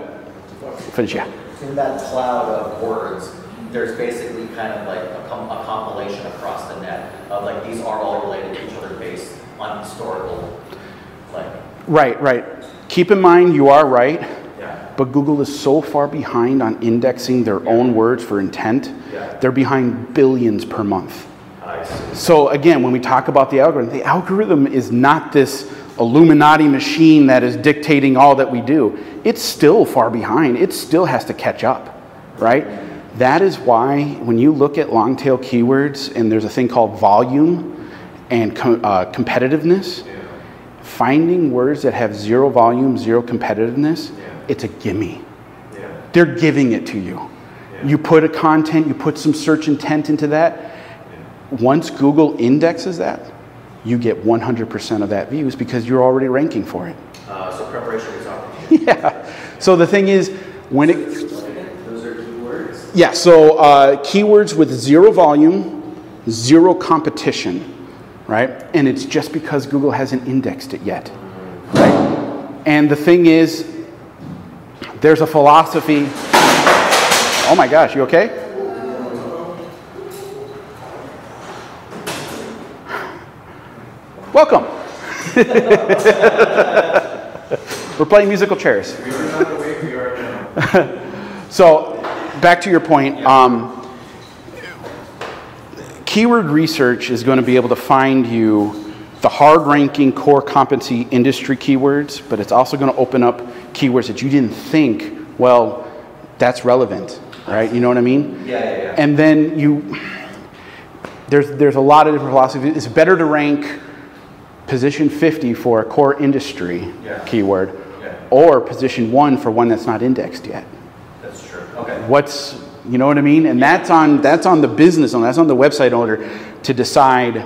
finish, yeah. In that cloud of words, there's basically kind of like a compilation across the net of like these are all related to each other based on historical, like. Right. Keep in mind, you are right, but Google is so far behind on indexing their own words for intent. They're behind billions per month. So again, when we talk about the algorithm is not this Illuminati machine that is dictating all that we do. It's still far behind. It still has to catch up, right? That is why when you look at long tail keywords and there's a thing called volume and competitiveness, finding words that have 0 volume, 0 competitiveness, it's a gimme. They're giving it to you. You put a content, you put some search intent into that. Once Google indexes that, you get 100% of that views because you're already ranking for it. So preparation is opportunity. Yeah. So the thing is, when it... Those are keywords? Yeah, so keywords with 0 volume, 0 competition, right? And it's just because Google hasn't indexed it yet, right? And the thing is, there's a philosophy... Oh my gosh, you okay? Welcome. We're playing musical chairs. So, back to your point. Keyword research is going to be able to find you the hard-ranking core competency industry keywords, but it's also going to open up keywords that you didn't think, well, that's relevant, right? You know what I mean? Yeah. And then there's a lot of different philosophies. It's better to rank position 50 for a core industry keyword, or position 1 for one that's not indexed yet. That's true. Okay. You know what I mean? And that's on the business owner, that's on the website owner to decide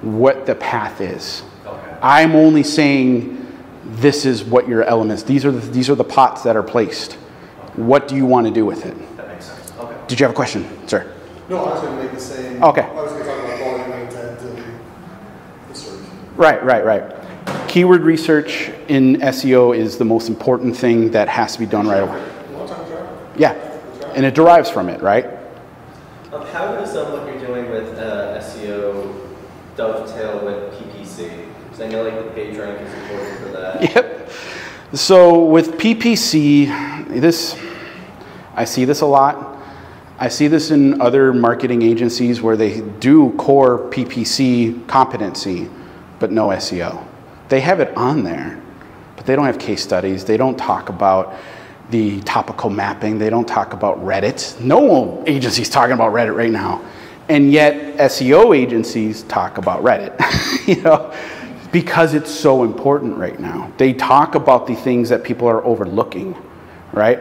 what the path is. Okay. I'm only saying this is what your elements. These are the pots that are placed. What do you want to do with it? That makes sense. Okay. Did you have a question, sir? No, I was going to make the same. Okay. I was going to talk about volume intent and the search. Right. Keyword research in SEO is the most important thing that has to be done right away. Yeah, and it derives from it, right? How does what you're doing with SEO dovetail with PPC? Because I know like the page rank is important for that. Yep. So with PPC, I see this a lot. I see this in other marketing agencies where they do core PPC competency, but no SEO. They have it on there, but they don't have case studies. They don't talk about the topical mapping. They don't talk about Reddit. No agency's talking about Reddit right now. And yet SEO agencies talk about Reddit, you know, because it's so important right now. They talk about the things that people are overlooking, right?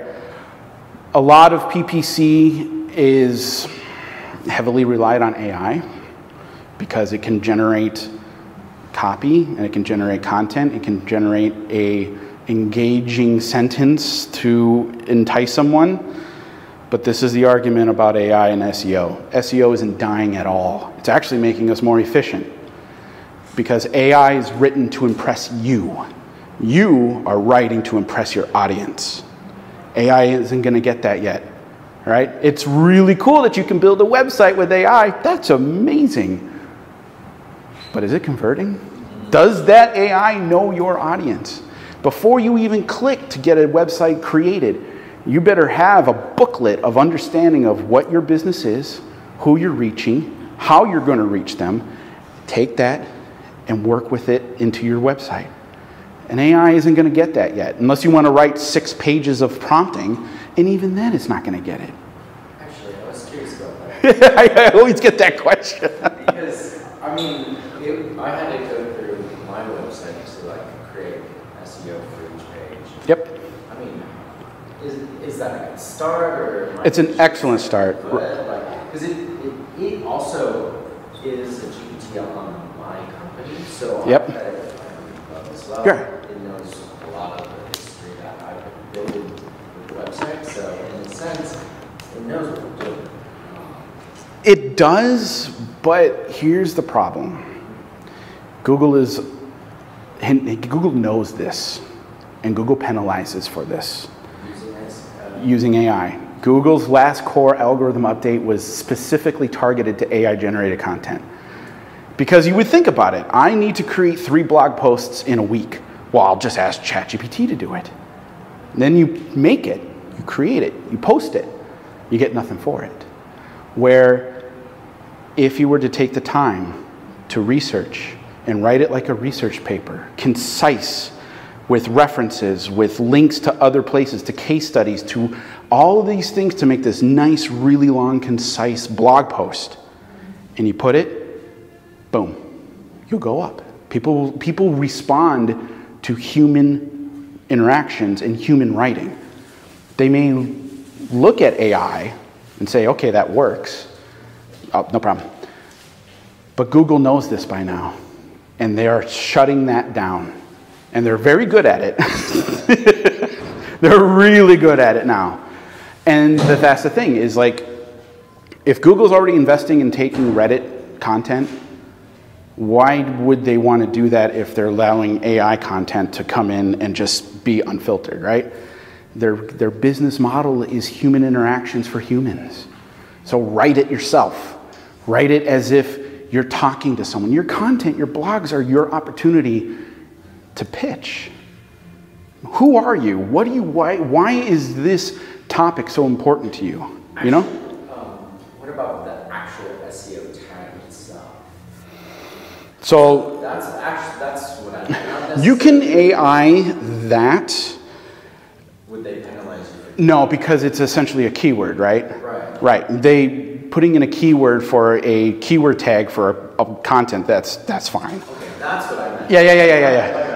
A lot of PPC is heavily relied on AI because it can generate copy and it can generate content. It can generate a engaging sentence to entice someone. But this is the argument about AI and SEO. SEO isn't dying at all. It's actually making us more efficient because AI is written to impress you. You are writing to impress your audience. AI isn't going to get that yet, right? It's really cool that you can build a website with AI. That's amazing. But is it converting? Does that AI know your audience? Before you even click to get a website created, you better have a booklet of understanding of what your business is, who you're reaching, how you're going to reach them. Take that and work with it into your website. And AI isn't going to get that yet, unless you want to write 6 pages of prompting, and even then it's not going to get it. Actually, I was curious about that. I always get that question. Because, I mean, I had to go through my website to like create SEO for each page. Yep. I mean, is that a good start or? It's an excellent start. Because it also is a GPT on my company, so yep. I bet it as well. Right. It knows a lot of the history that I've been building with the website, so in a sense, it knows what we're doing. It does, but here's the problem. Google knows this, and Google penalizes for this. Using AI. Google's last core algorithm update was specifically targeted to AI-generated content. Because you would think about it, I need to create 3 blog posts in a week. Well, I'll just ask ChatGPT to do it. And then you make it, you create it, you post it, you get nothing for it. Where if you were to take the time to research and write it like a research paper, concise, with references, with links to other places, to case studies, to all of these things to make this nice, really long, concise blog post, and you put it, boom, you'll go up. People respond to human interactions and human writing. They may look at AI and say, okay, that works. Oh, no problem. But Google knows this by now, and they are shutting that down. And they're very good at it. They're really good at it now. And that's the thing, is like, if Google's already investing in taking Reddit content, why would they want to do that if they're allowing AI content to come in and just be unfiltered, right? Their business model is human interactions for humans. So write it yourself. Write it as if you're talking to someone. Your content, your blogs are your opportunity to pitch. Who are you? What do you? Why is this topic so important to you? You know? What about the actual SEO tag itself? So that's what I. You can AI that. Would they penalize you? No, because it's essentially a keyword, right? Right. Right. They putting in a keyword for a keyword tag for a content. That's fine. Okay, that's what I meant. Yeah.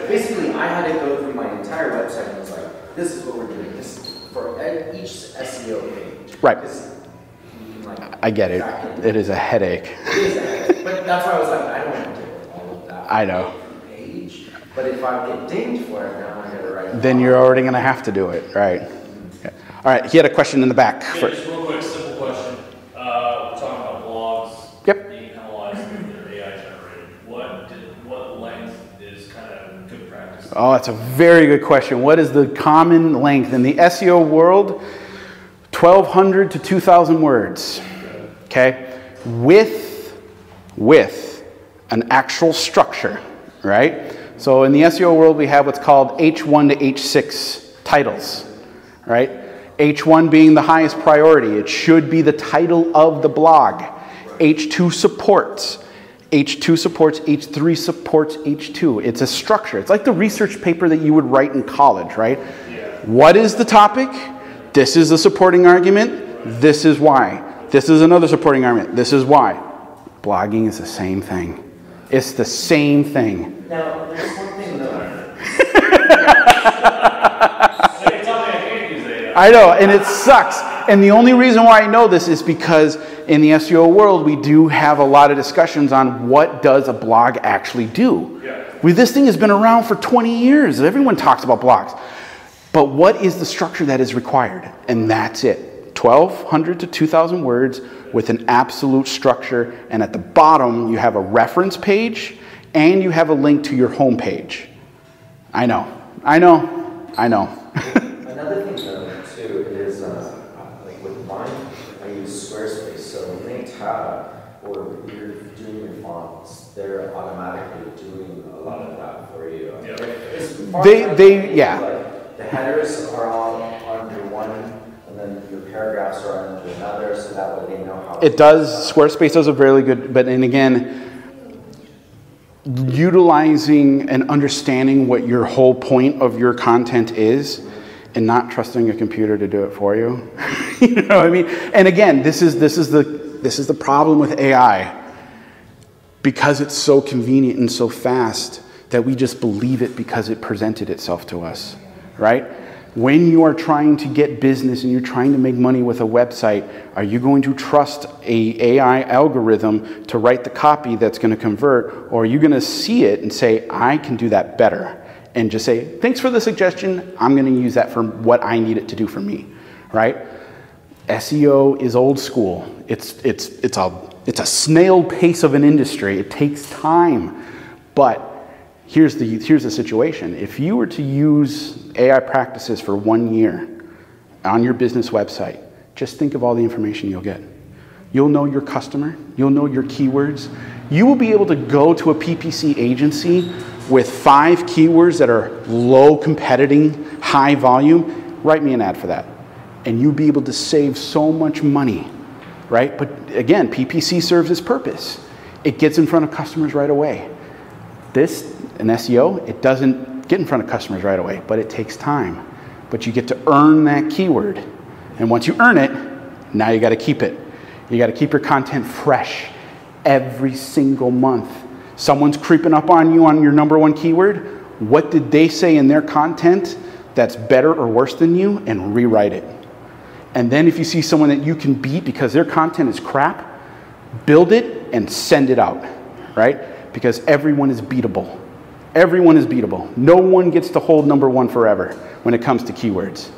Basically, I had to go through my entire website and was like, this is what we're doing. This is for each SEO page. Right. You can, like, I get it. It is a headache. It is a headache. But that's why I was like, I don't want to do all of that. I know. Page. But if I get dinged for it, now I got to write it. Then you're already going to have to do it, right? Yeah. All right. He had a question in the back. Yeah, just real quick, simple question. We're talking about blogs. Yep. Being penalized if they're AI generated. What length is kind of good practice? Oh, that's a very good question. What is the common length in the SEO world? 1,200 to 2,000 words. Okay, with an actual structure, right? So in the SEO world, we have what's called H1 to H6 titles, right? H1 being the highest priority. It should be the title of the blog. H2 supports. H2 supports H3 supports H2. It's a structure. It's like the research paper that you would write in college, right? What is the topic? This is the supporting argument. This is why. This is another supporting argument. This is why. Blogging is the same thing. It's the same thing. Now, there's one thing though. I know, and it sucks. And the only reason why I know this is because in the SEO world, we do have a lot of discussions on what does a blog actually do. This thing has been around for 20 years. Everyone talks about blogs. But what is the structure that is required? And that's it. 1,200 to 2,000 words with an absolute structure. And at the bottom, you have a reference page and you have a link to your home page. I know. Another thing though, too, is like with mine, I use Squarespace. So when they tab or you're doing your fonts, they're automatically doing a lot of that for you. Like, the headers are all under one, and then your paragraphs are under another, so that way they know how. It does. Squarespace does a really good, but and again, utilizing and understanding what your whole point of your content is, and not trusting a computer to do it for you. You know what I mean? And again, this is the problem with AI, because it's so convenient and so fast that we just believe it because it presented itself to us, right? When you are trying to get business and you're trying to make money with a website, are you going to trust an AI algorithm to write the copy that's going to convert, or are you going to see it and say, I can do that better? And just say, thanks for the suggestion, I'm going to use that for what I need it to do for me, right? SEO is old school. It's a snail pace of an industry. It takes time. But here's the situation. If you were to use AI practices for 1 year on your business website, just think of all the information you'll get. You'll know your customer. You'll know your keywords. You will be able to go to a PPC agency with 5 keywords that are low competiting, high volume. Write me an ad for that. And you'll be able to save so much money, right? But again, PPC serves its purpose. It gets in front of customers right away. This, in SEO, it doesn't get in front of customers right away, but it takes time. But you get to earn that keyword. And once you earn it, now you got to keep it. You got to keep your content fresh every single month. Someone's creeping up on you on your #1 keyword. What did they say in their content that's better or worse than you? And rewrite it. And then if you see someone that you can beat because their content is crap, build it and send it out, right? Because everyone is beatable. Everyone is beatable. No one gets to hold #1 forever when it comes to keywords.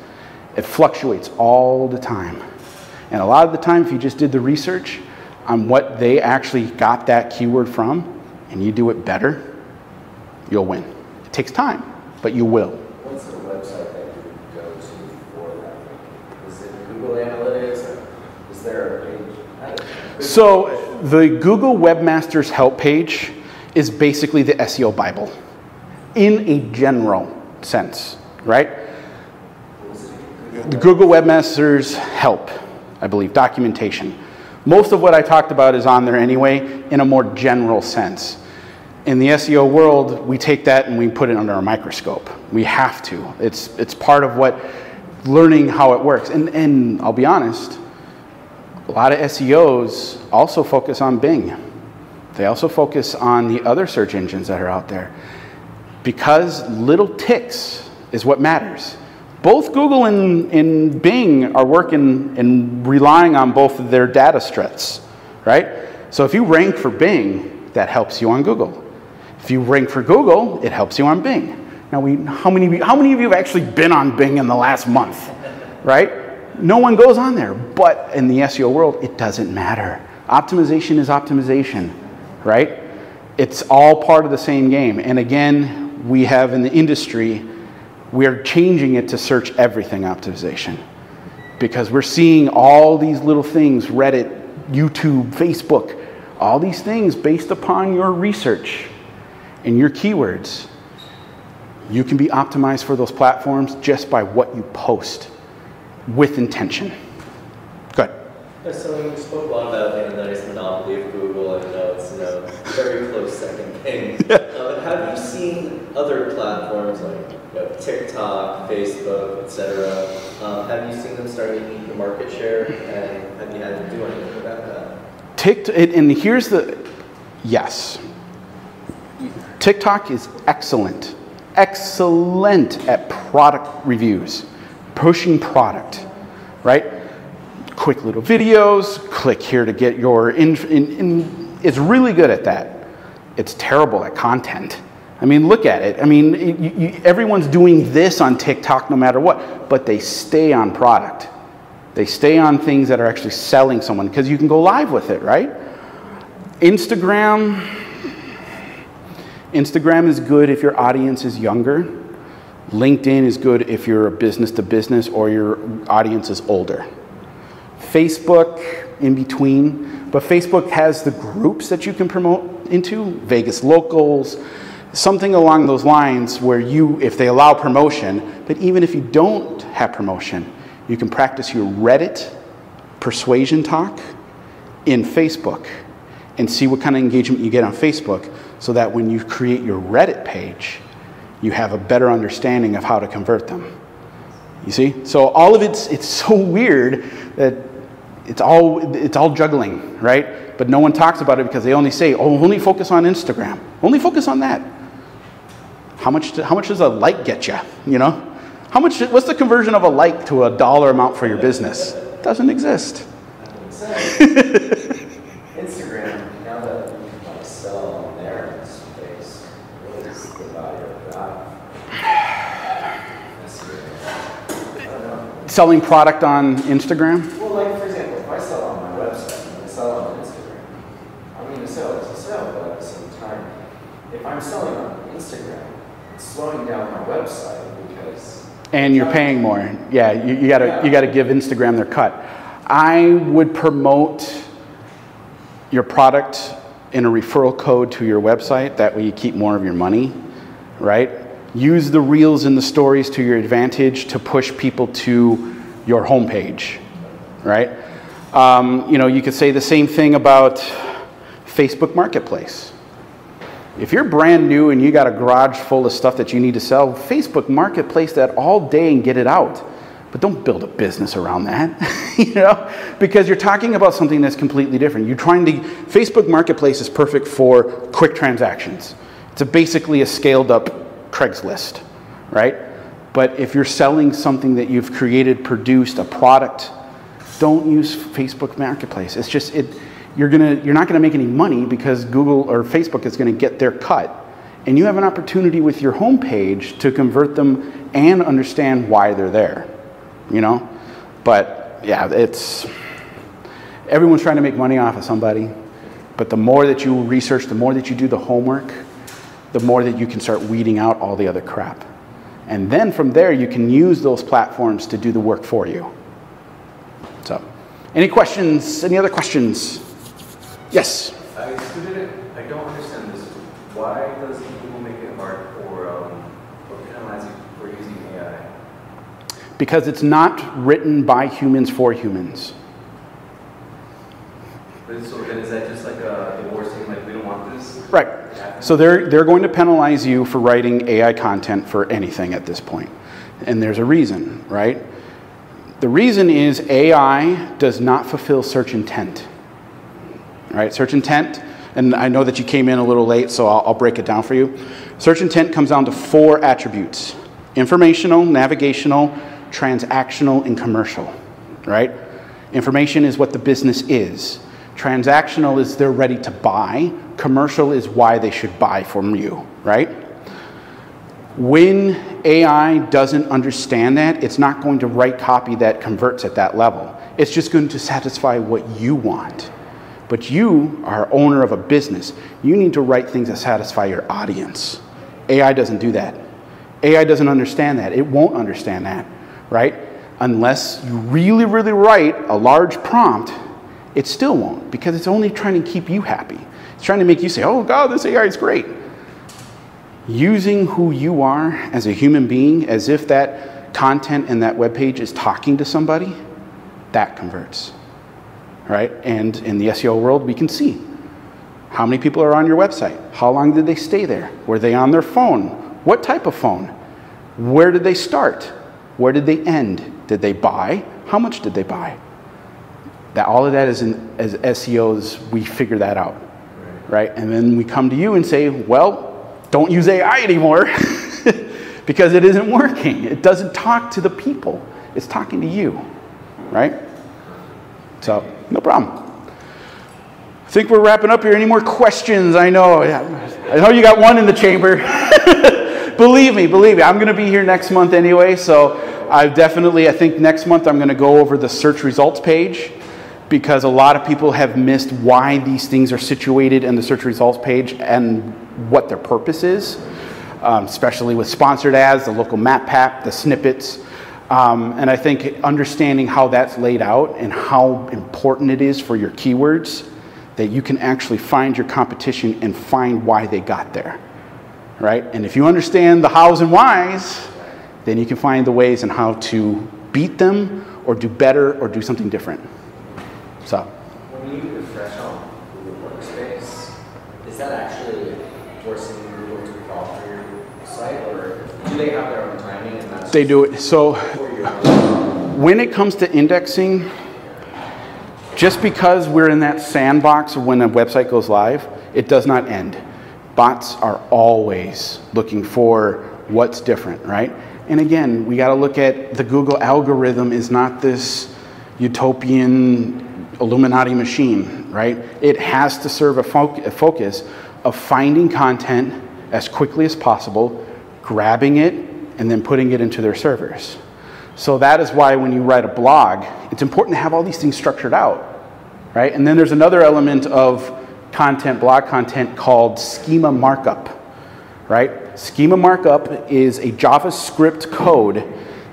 It fluctuates all the time. And a lot of the time, if you just did the research on what they actually got that keyword from, and you do it better, you'll win. It takes time, but you will. What's the website that you would go to for that? Is it Google Analytics? Or is there a page? So the Google Webmasters Help page is basically the SEO Bible in a general sense, right? The Google Webmasters Help, I believe, documentation. Most of what I talked about is on there anyway in a more general sense. In the SEO world, we take that and we put it under a microscope. We have to. It's part of what learning how it works. And I'll be honest, a lot of SEOs also focus on Bing. They also focus on the other search engines that are out there, because little ticks is what matters. Both Google and Bing are working and relying on both of their data struts, right? So if you rank for Bing, that helps you on Google. If you rank for Google, it helps you on Bing. Now, how many of you have actually been on Bing in the last month, right? No one goes on there, but in the SEO world, it doesn't matter. Optimization is optimization, right? It's all part of the same game. And again, we have in the industry, we are changing it to search everything optimization, because we're seeing all these little things, Reddit, YouTube, Facebook, all these things based upon your research and your keywords. You can be optimized for those platforms just by what you post with intention. Good. So you spoke a lot about the nice monopoly of Google, and it's very close second thing. Have you seen other platforms like TikTok, Facebook, etc.? Have you seen them starting to eat the market share, and have you had to do anything about that? TikTok, and here's the, yes. TikTok is excellent at product reviews, pushing product, right? Quick little videos, click here to get your, it's really good at that. It's terrible at content. I mean, look at it. I mean, everyone's doing this on TikTok no matter what, but they stay on product. They stay on things that are actually selling someone, because you can go live with it, right? Instagram is good if your audience is younger. LinkedIn is good if you're a business to business or your audience is older. Facebook, in between, but Facebook has the groups that you can promote into, Vegas locals, something along those lines where you, if they allow promotion, but even if you don't have promotion, you can practice your Reddit persuasion talk in Facebook and see what kind of engagement you get on Facebook, so that when you create your Reddit page, you have a better understanding of how to convert them. You see? So all of it's so weird that it's all juggling, right? But no one talks about it because they only say, oh, only focus on Instagram. Only focus on that. How much does a like get you? You know? What's the conversion of a like to a dollar amount for your business? It doesn't exist. Instagram, now that you can like sell on there in space, what is the value of that? I don't know. Selling product on Instagram? Well, like for example, if I sell on my website and I sell on Instagram, I mean, a sale is a sale, but at the same time, if I'm selling on Instagram, it's slowing down my website because. And you're paying more. Yeah, you gotta give Instagram their cut. I would promote your product in a referral code to your website. That way you keep more of your money, right? Use the reels and the stories to your advantage to push people to your homepage, right? You know, you could say the same thing about Facebook Marketplace. If you're brand new and you got a garage full of stuff that you need to sell, Facebook Marketplace that all day and get it out. But don't build a business around that, you know, because you're talking about something that's completely different. Facebook Marketplace is perfect for quick transactions. It's basically a scaled up Craigslist, right? But if you're selling something that you've created, produced, a product, don't use Facebook Marketplace. It's just, you're not gonna make any money because Google or Facebook is gonna get their cut. And you have an opportunity with your homepage to convert them and understand why they're there. You know, but yeah, everyone's trying to make money off of somebody, but the more that you research, the more that you do the homework, the more that you can start weeding out all the other crap. And then from there, you can use those platforms to do the work for you. So, any questions? Any other questions? Yes? I don't understand this. Why does Google make it hard for penalizing for using AI? Because it's not written by humans for humans. But so then is that just like a divorce thing, like we don't want this? Right. So they're going to penalize you for writing AI content for anything at this point. And there's a reason, right? The reason is AI does not fulfill search intent. Right? Search intent, and I know that you came in a little late, so I'll break it down for you. Search intent comes down to 4 attributes: informational, navigational, transactional, and commercial, right? Information is what the business is. Transactional is they're ready to buy. Commercial is why they should buy from you, right? When AI doesn't understand that, it's not going to write copy that converts at that level. It's just going to satisfy what you want. But you are owner of a business. You need to write things that satisfy your audience. AI doesn't do that. AI doesn't understand that. It won't understand that. Right? Unless you really, really write a large prompt, it still won't, because it's only trying to keep you happy. It's trying to make you say, oh God, this AI is great. Using who you are as a human being, as if that content in that web page is talking to somebody, that converts. Right? And in the SEO world, we can see How many people are on your website? How long did they stay there? Were they on their phone? What type of phone? Where did they start? Where did they end? Did they buy? How much did they buy? All of that is as SEOs, we figure that out, right? And then we come to you and say, well, don't use AI anymore because it isn't working. It doesn't talk to the people. It's talking to you, right? So, no problem. I think we're wrapping up here. Any more questions? I know you got one in the chamber. Believe me, I'm going to be here next month anyway, so I think next month I'm going to go over the search results page, because a lot of people have missed why these things are situated in the search results page and what their purpose is, especially with sponsored ads, the local map pack, the snippets. And I think understanding how that's laid out and how important it is for your keywords, that you can actually find your competition and find why they got there, right? And if you understand the hows and whys, then you can find the ways and how to beat them or do better or do something different. So, when you refresh on Google Workspace, is that actually forcing Google to crawl through your site, or do they have their own timing? And that's they do it. So, when it comes to indexing, just because we're in that sandbox of when a website goes live, it does not end. Bots are always looking for what's different, right? And again, we got to look at the Google algorithm is not this utopian Illuminati machine, right? It has to serve a focus of finding content as quickly as possible, grabbing it, and then putting it into their servers. So that is why when you write a blog, it's important to have all these things structured out, right? And then there's another element of content, blog content, called schema markup, right? Schema markup is a JavaScript code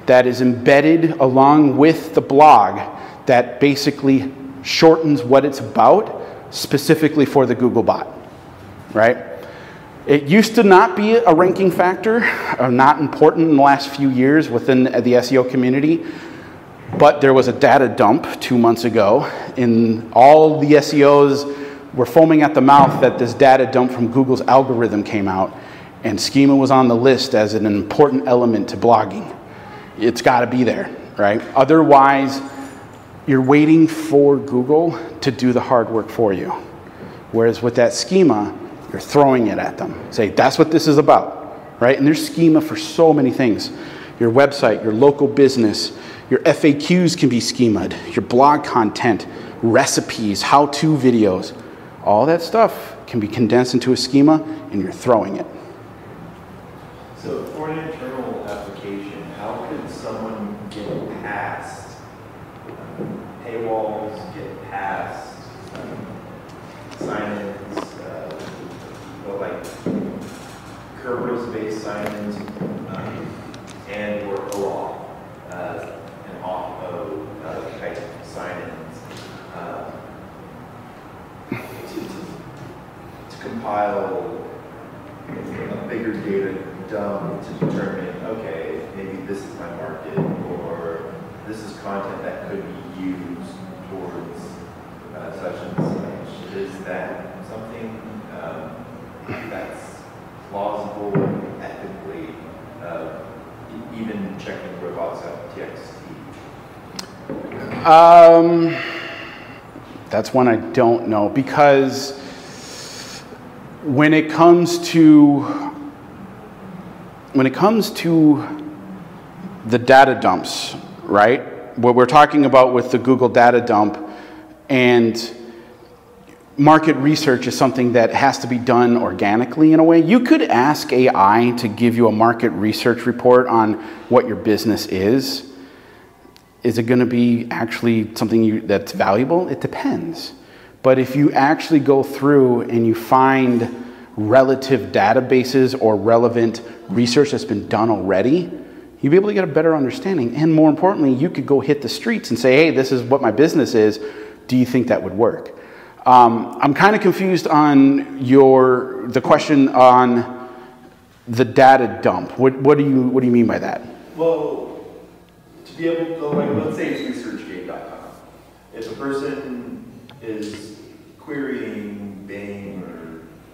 that is embedded along with the blog that basically shortens what it's about specifically for the Google bot, right? It used to not be a ranking factor, or not important in the last few years within the SEO community, but there was a data dump 2 months ago, and all the SEOs were foaming at the mouth that this data dump from Google's algorithm came out, and schema was on the list as an important element to blogging. It's got to be there, right? Otherwise, you're waiting for Google to do the hard work for you. Whereas with that schema, you're throwing it at them. Say, that's what this is about, right? And there's schema for so many things. Your website, your local business, your FAQs can be schemaed, your blog content, recipes, how-to videos, all that stuff can be condensed into a schema, and you're throwing it. So for an internal application, how could someone get past paywalls, get past sign-ins, like Kerberos-based sign-ins, and or OAuth, and auth type sign-ins, to compile a bigger data dump to determine, okay, maybe this is my market, or this is content that could be used towards such and such. Is that something that's plausible ethically, even checking robots.txt? That's one I don't know, because when it comes to the data dumps, right? What we're talking about with the Google data dump and market research is something that has to be done organically in a way. You could ask AI to give you a market research report on what your business is. Is it going to be actually something that's valuable? It depends. But if you actually go through and you find relative databases or relevant research that's been done already, you'll be able to get a better understanding. And more importantly, you could go hit the streets and say, hey, this is what my business is. Do you think that would work? I'm kind of confused on the question on the data dump. What do you mean by that? Well, to be able to, like, let's say it's researchgate.com. If a person is querying Bing or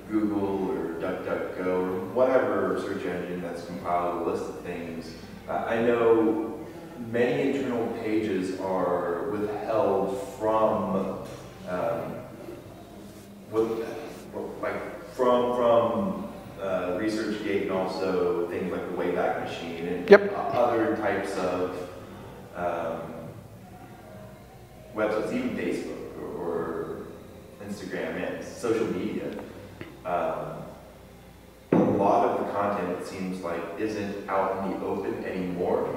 Google or DuckDuckGo or whatever search engine that's compiled a list of things. I know many internal pages are withheld from ResearchGate, and also things like the Wayback Machine and other types of websites, even Facebook or Instagram, and social media. A lot of the content, it seems like, isn't out in the open anymore.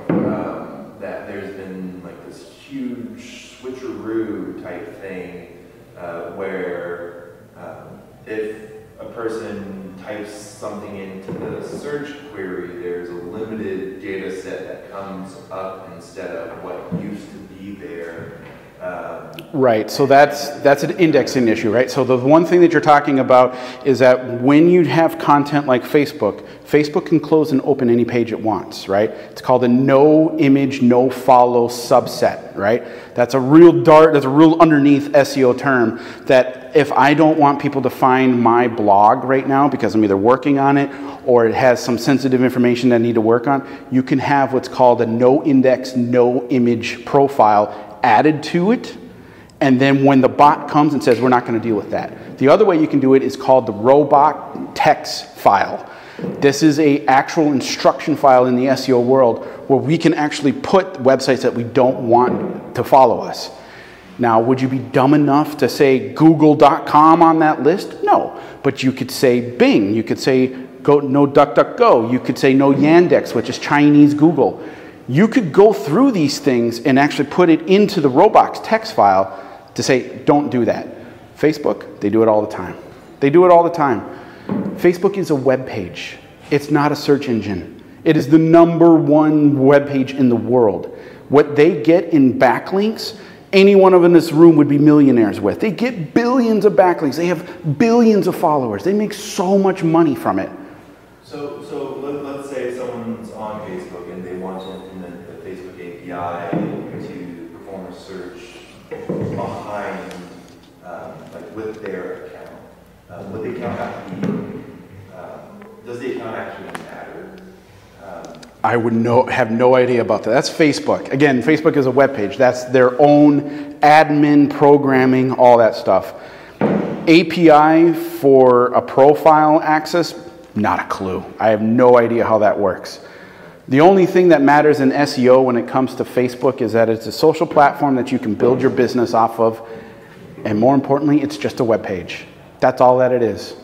That there's been like this huge switcheroo type thing where if a person types something into the search query, there's a limited data set that comes up instead of what used to be there. Right, so that's an indexing issue, right? So the one thing that you're talking about is that when you have content like Facebook, Facebook can close and open any page it wants, right? It's called a no image, no follow subset, right? That's a real that's a real underneath SEO term that if I don't want people to find my blog right now because I'm either working on it or it has some sensitive information that I need to work on, you can have what's called a no index, no image profile added to it, and then when the bot comes and says we're not going to deal with that. The other way you can do it is called the robot text file. This is an actual instruction file in the SEO world where we can actually put websites that we don't want to follow us. Now, would you be dumb enough to say google.com on that list? No, but you could say Bing, you could say no DuckDuckGo, you could say no Yandex, which is Chinese Google. You could go through these things and actually put it into the Robots text file to say, don't do that. Facebook, they do it all the time. They do it all the time. Facebook is a web page. It's not a search engine. It is the #1 web page in the world. What they get in backlinks, any one of them in this room would be millionaires with. They get billions of backlinks. They have billions of followers. They make so much money from it. So let's say someone's on Facebook and they want to implement the Facebook API to perform a search behind, like with their account. Would the account have to be, does the account actually matter? I would have no idea about that. That's Facebook. Again, Facebook is a web page. That's their own admin, programming, all that stuff. API for a profile access, not a clue. I have no idea how that works. The only thing that matters in SEO when it comes to Facebook is that it's a social platform that you can build your business off of, and more importantly, it's just a web page. That's all that it is.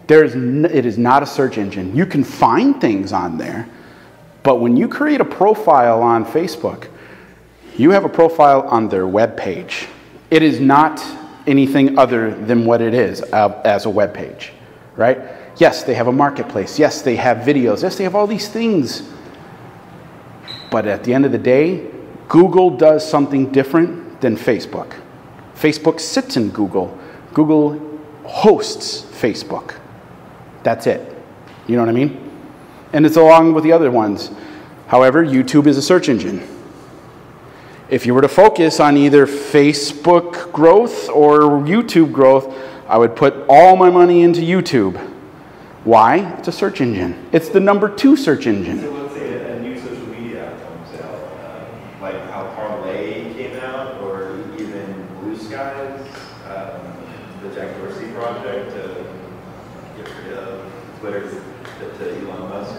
It is not a search engine. You can find things on there, but when you create a profile on Facebook, you have a profile on their web page. It is not anything other than what it is as a web page, right? Yes, they have a marketplace. Yes, they have videos. Yes, they have all these things. But at the end of the day, Google does something different than Facebook. Facebook sits in Google. Google hosts Facebook. That's it. You know what I mean? And it's along with the other ones. However, YouTube is a search engine. If you were to focus on either Facebook growth or YouTube growth, I would put all my money into YouTube. Why? It's a search engine. It's the #2 search engine. So let's say a new social media app comes out, like how Parlay came out, or even Blue Skies, the Jack Dorsey project to get rid of Twitter to Elon Musk.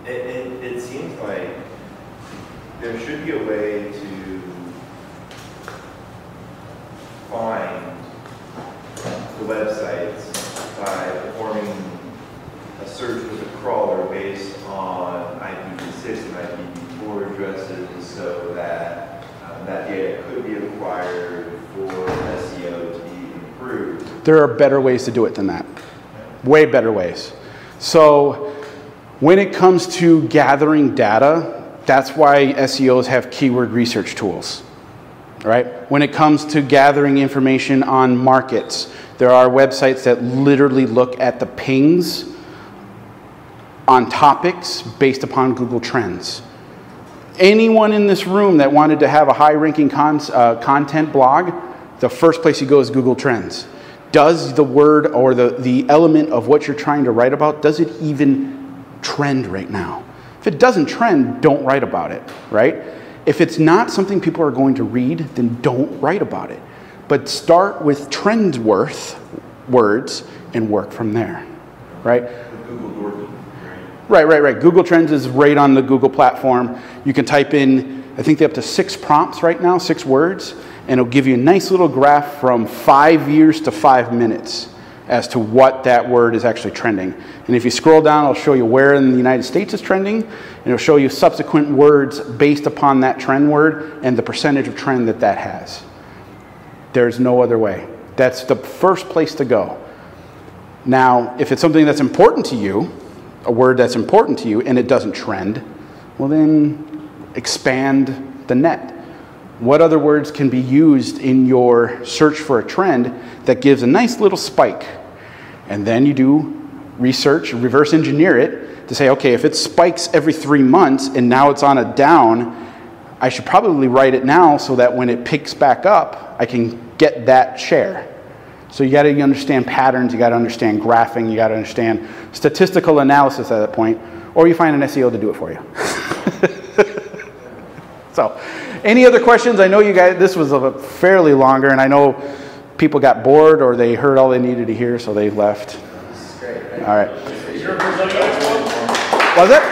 It seems like there should be a way to find the websites by performing a search with a crawler based on IPv6 and IPv4 addresses, so that that data could be acquired for SEO to be improved. There are better ways to do it than that. Way better ways. So when it comes to gathering data, that's why SEOs have keyword research tools, right? When it comes to gathering information on markets, there are websites that literally look at the pings on topics based upon Google Trends. Anyone in this room that wanted to have a high-ranking content blog, the first place you go is Google Trends. Does the word or the element of what you're trying to write about, does it even trend right now? If it doesn't trend, don't write about it, right? If it's not something people are going to read, then don't write about it. But start with trend-worth words and work from there, right? Google Dorky, right? Right. Google Trends is right on the Google platform. You can type in, I think they have up to 6 prompts right now, 6 words, and it'll give you a nice little graph from 5 years to 5 minutes as to what that word is actually trending. And if you scroll down, it'll show you where in the United States it's trending, and it'll show you subsequent words based upon that trend word and the percentage of trend that that has. There's no other way. That's the first place to go. Now, if it's something that's important to you, a word that's important to you, and it doesn't trend, well then expand the net. What other words can be used in your search for a trend that gives a nice little spike? And then you do research, reverse engineer it to say, okay, if it spikes every 3 months and now it's on a down, I should probably write it now so that when it picks back up, I can get that share. So you got to understand patterns, you got to understand graphing, you got to understand statistical analysis at that point, or you find an SEO to do it for you. So, any other questions? I know you guys, this was a fairly longer, and I know people got bored or they heard all they needed to hear, so they left. This is great. All right. You're presenting next one? Was it?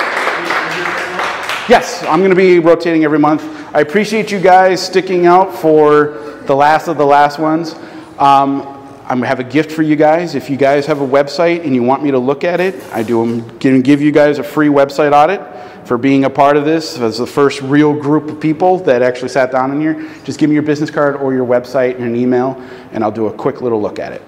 Yes, I'm going to be rotating every month. I appreciate you guys sticking out for the last of the last ones. I'm going to have a gift for you guys. If you guys have a website and you want me to look at it, I'm going to give you guys a free website audit for being a part of this. As the first real group of people that actually sat down in here. Just give me your business card or your website and an email, and I'll do a quick little look at it.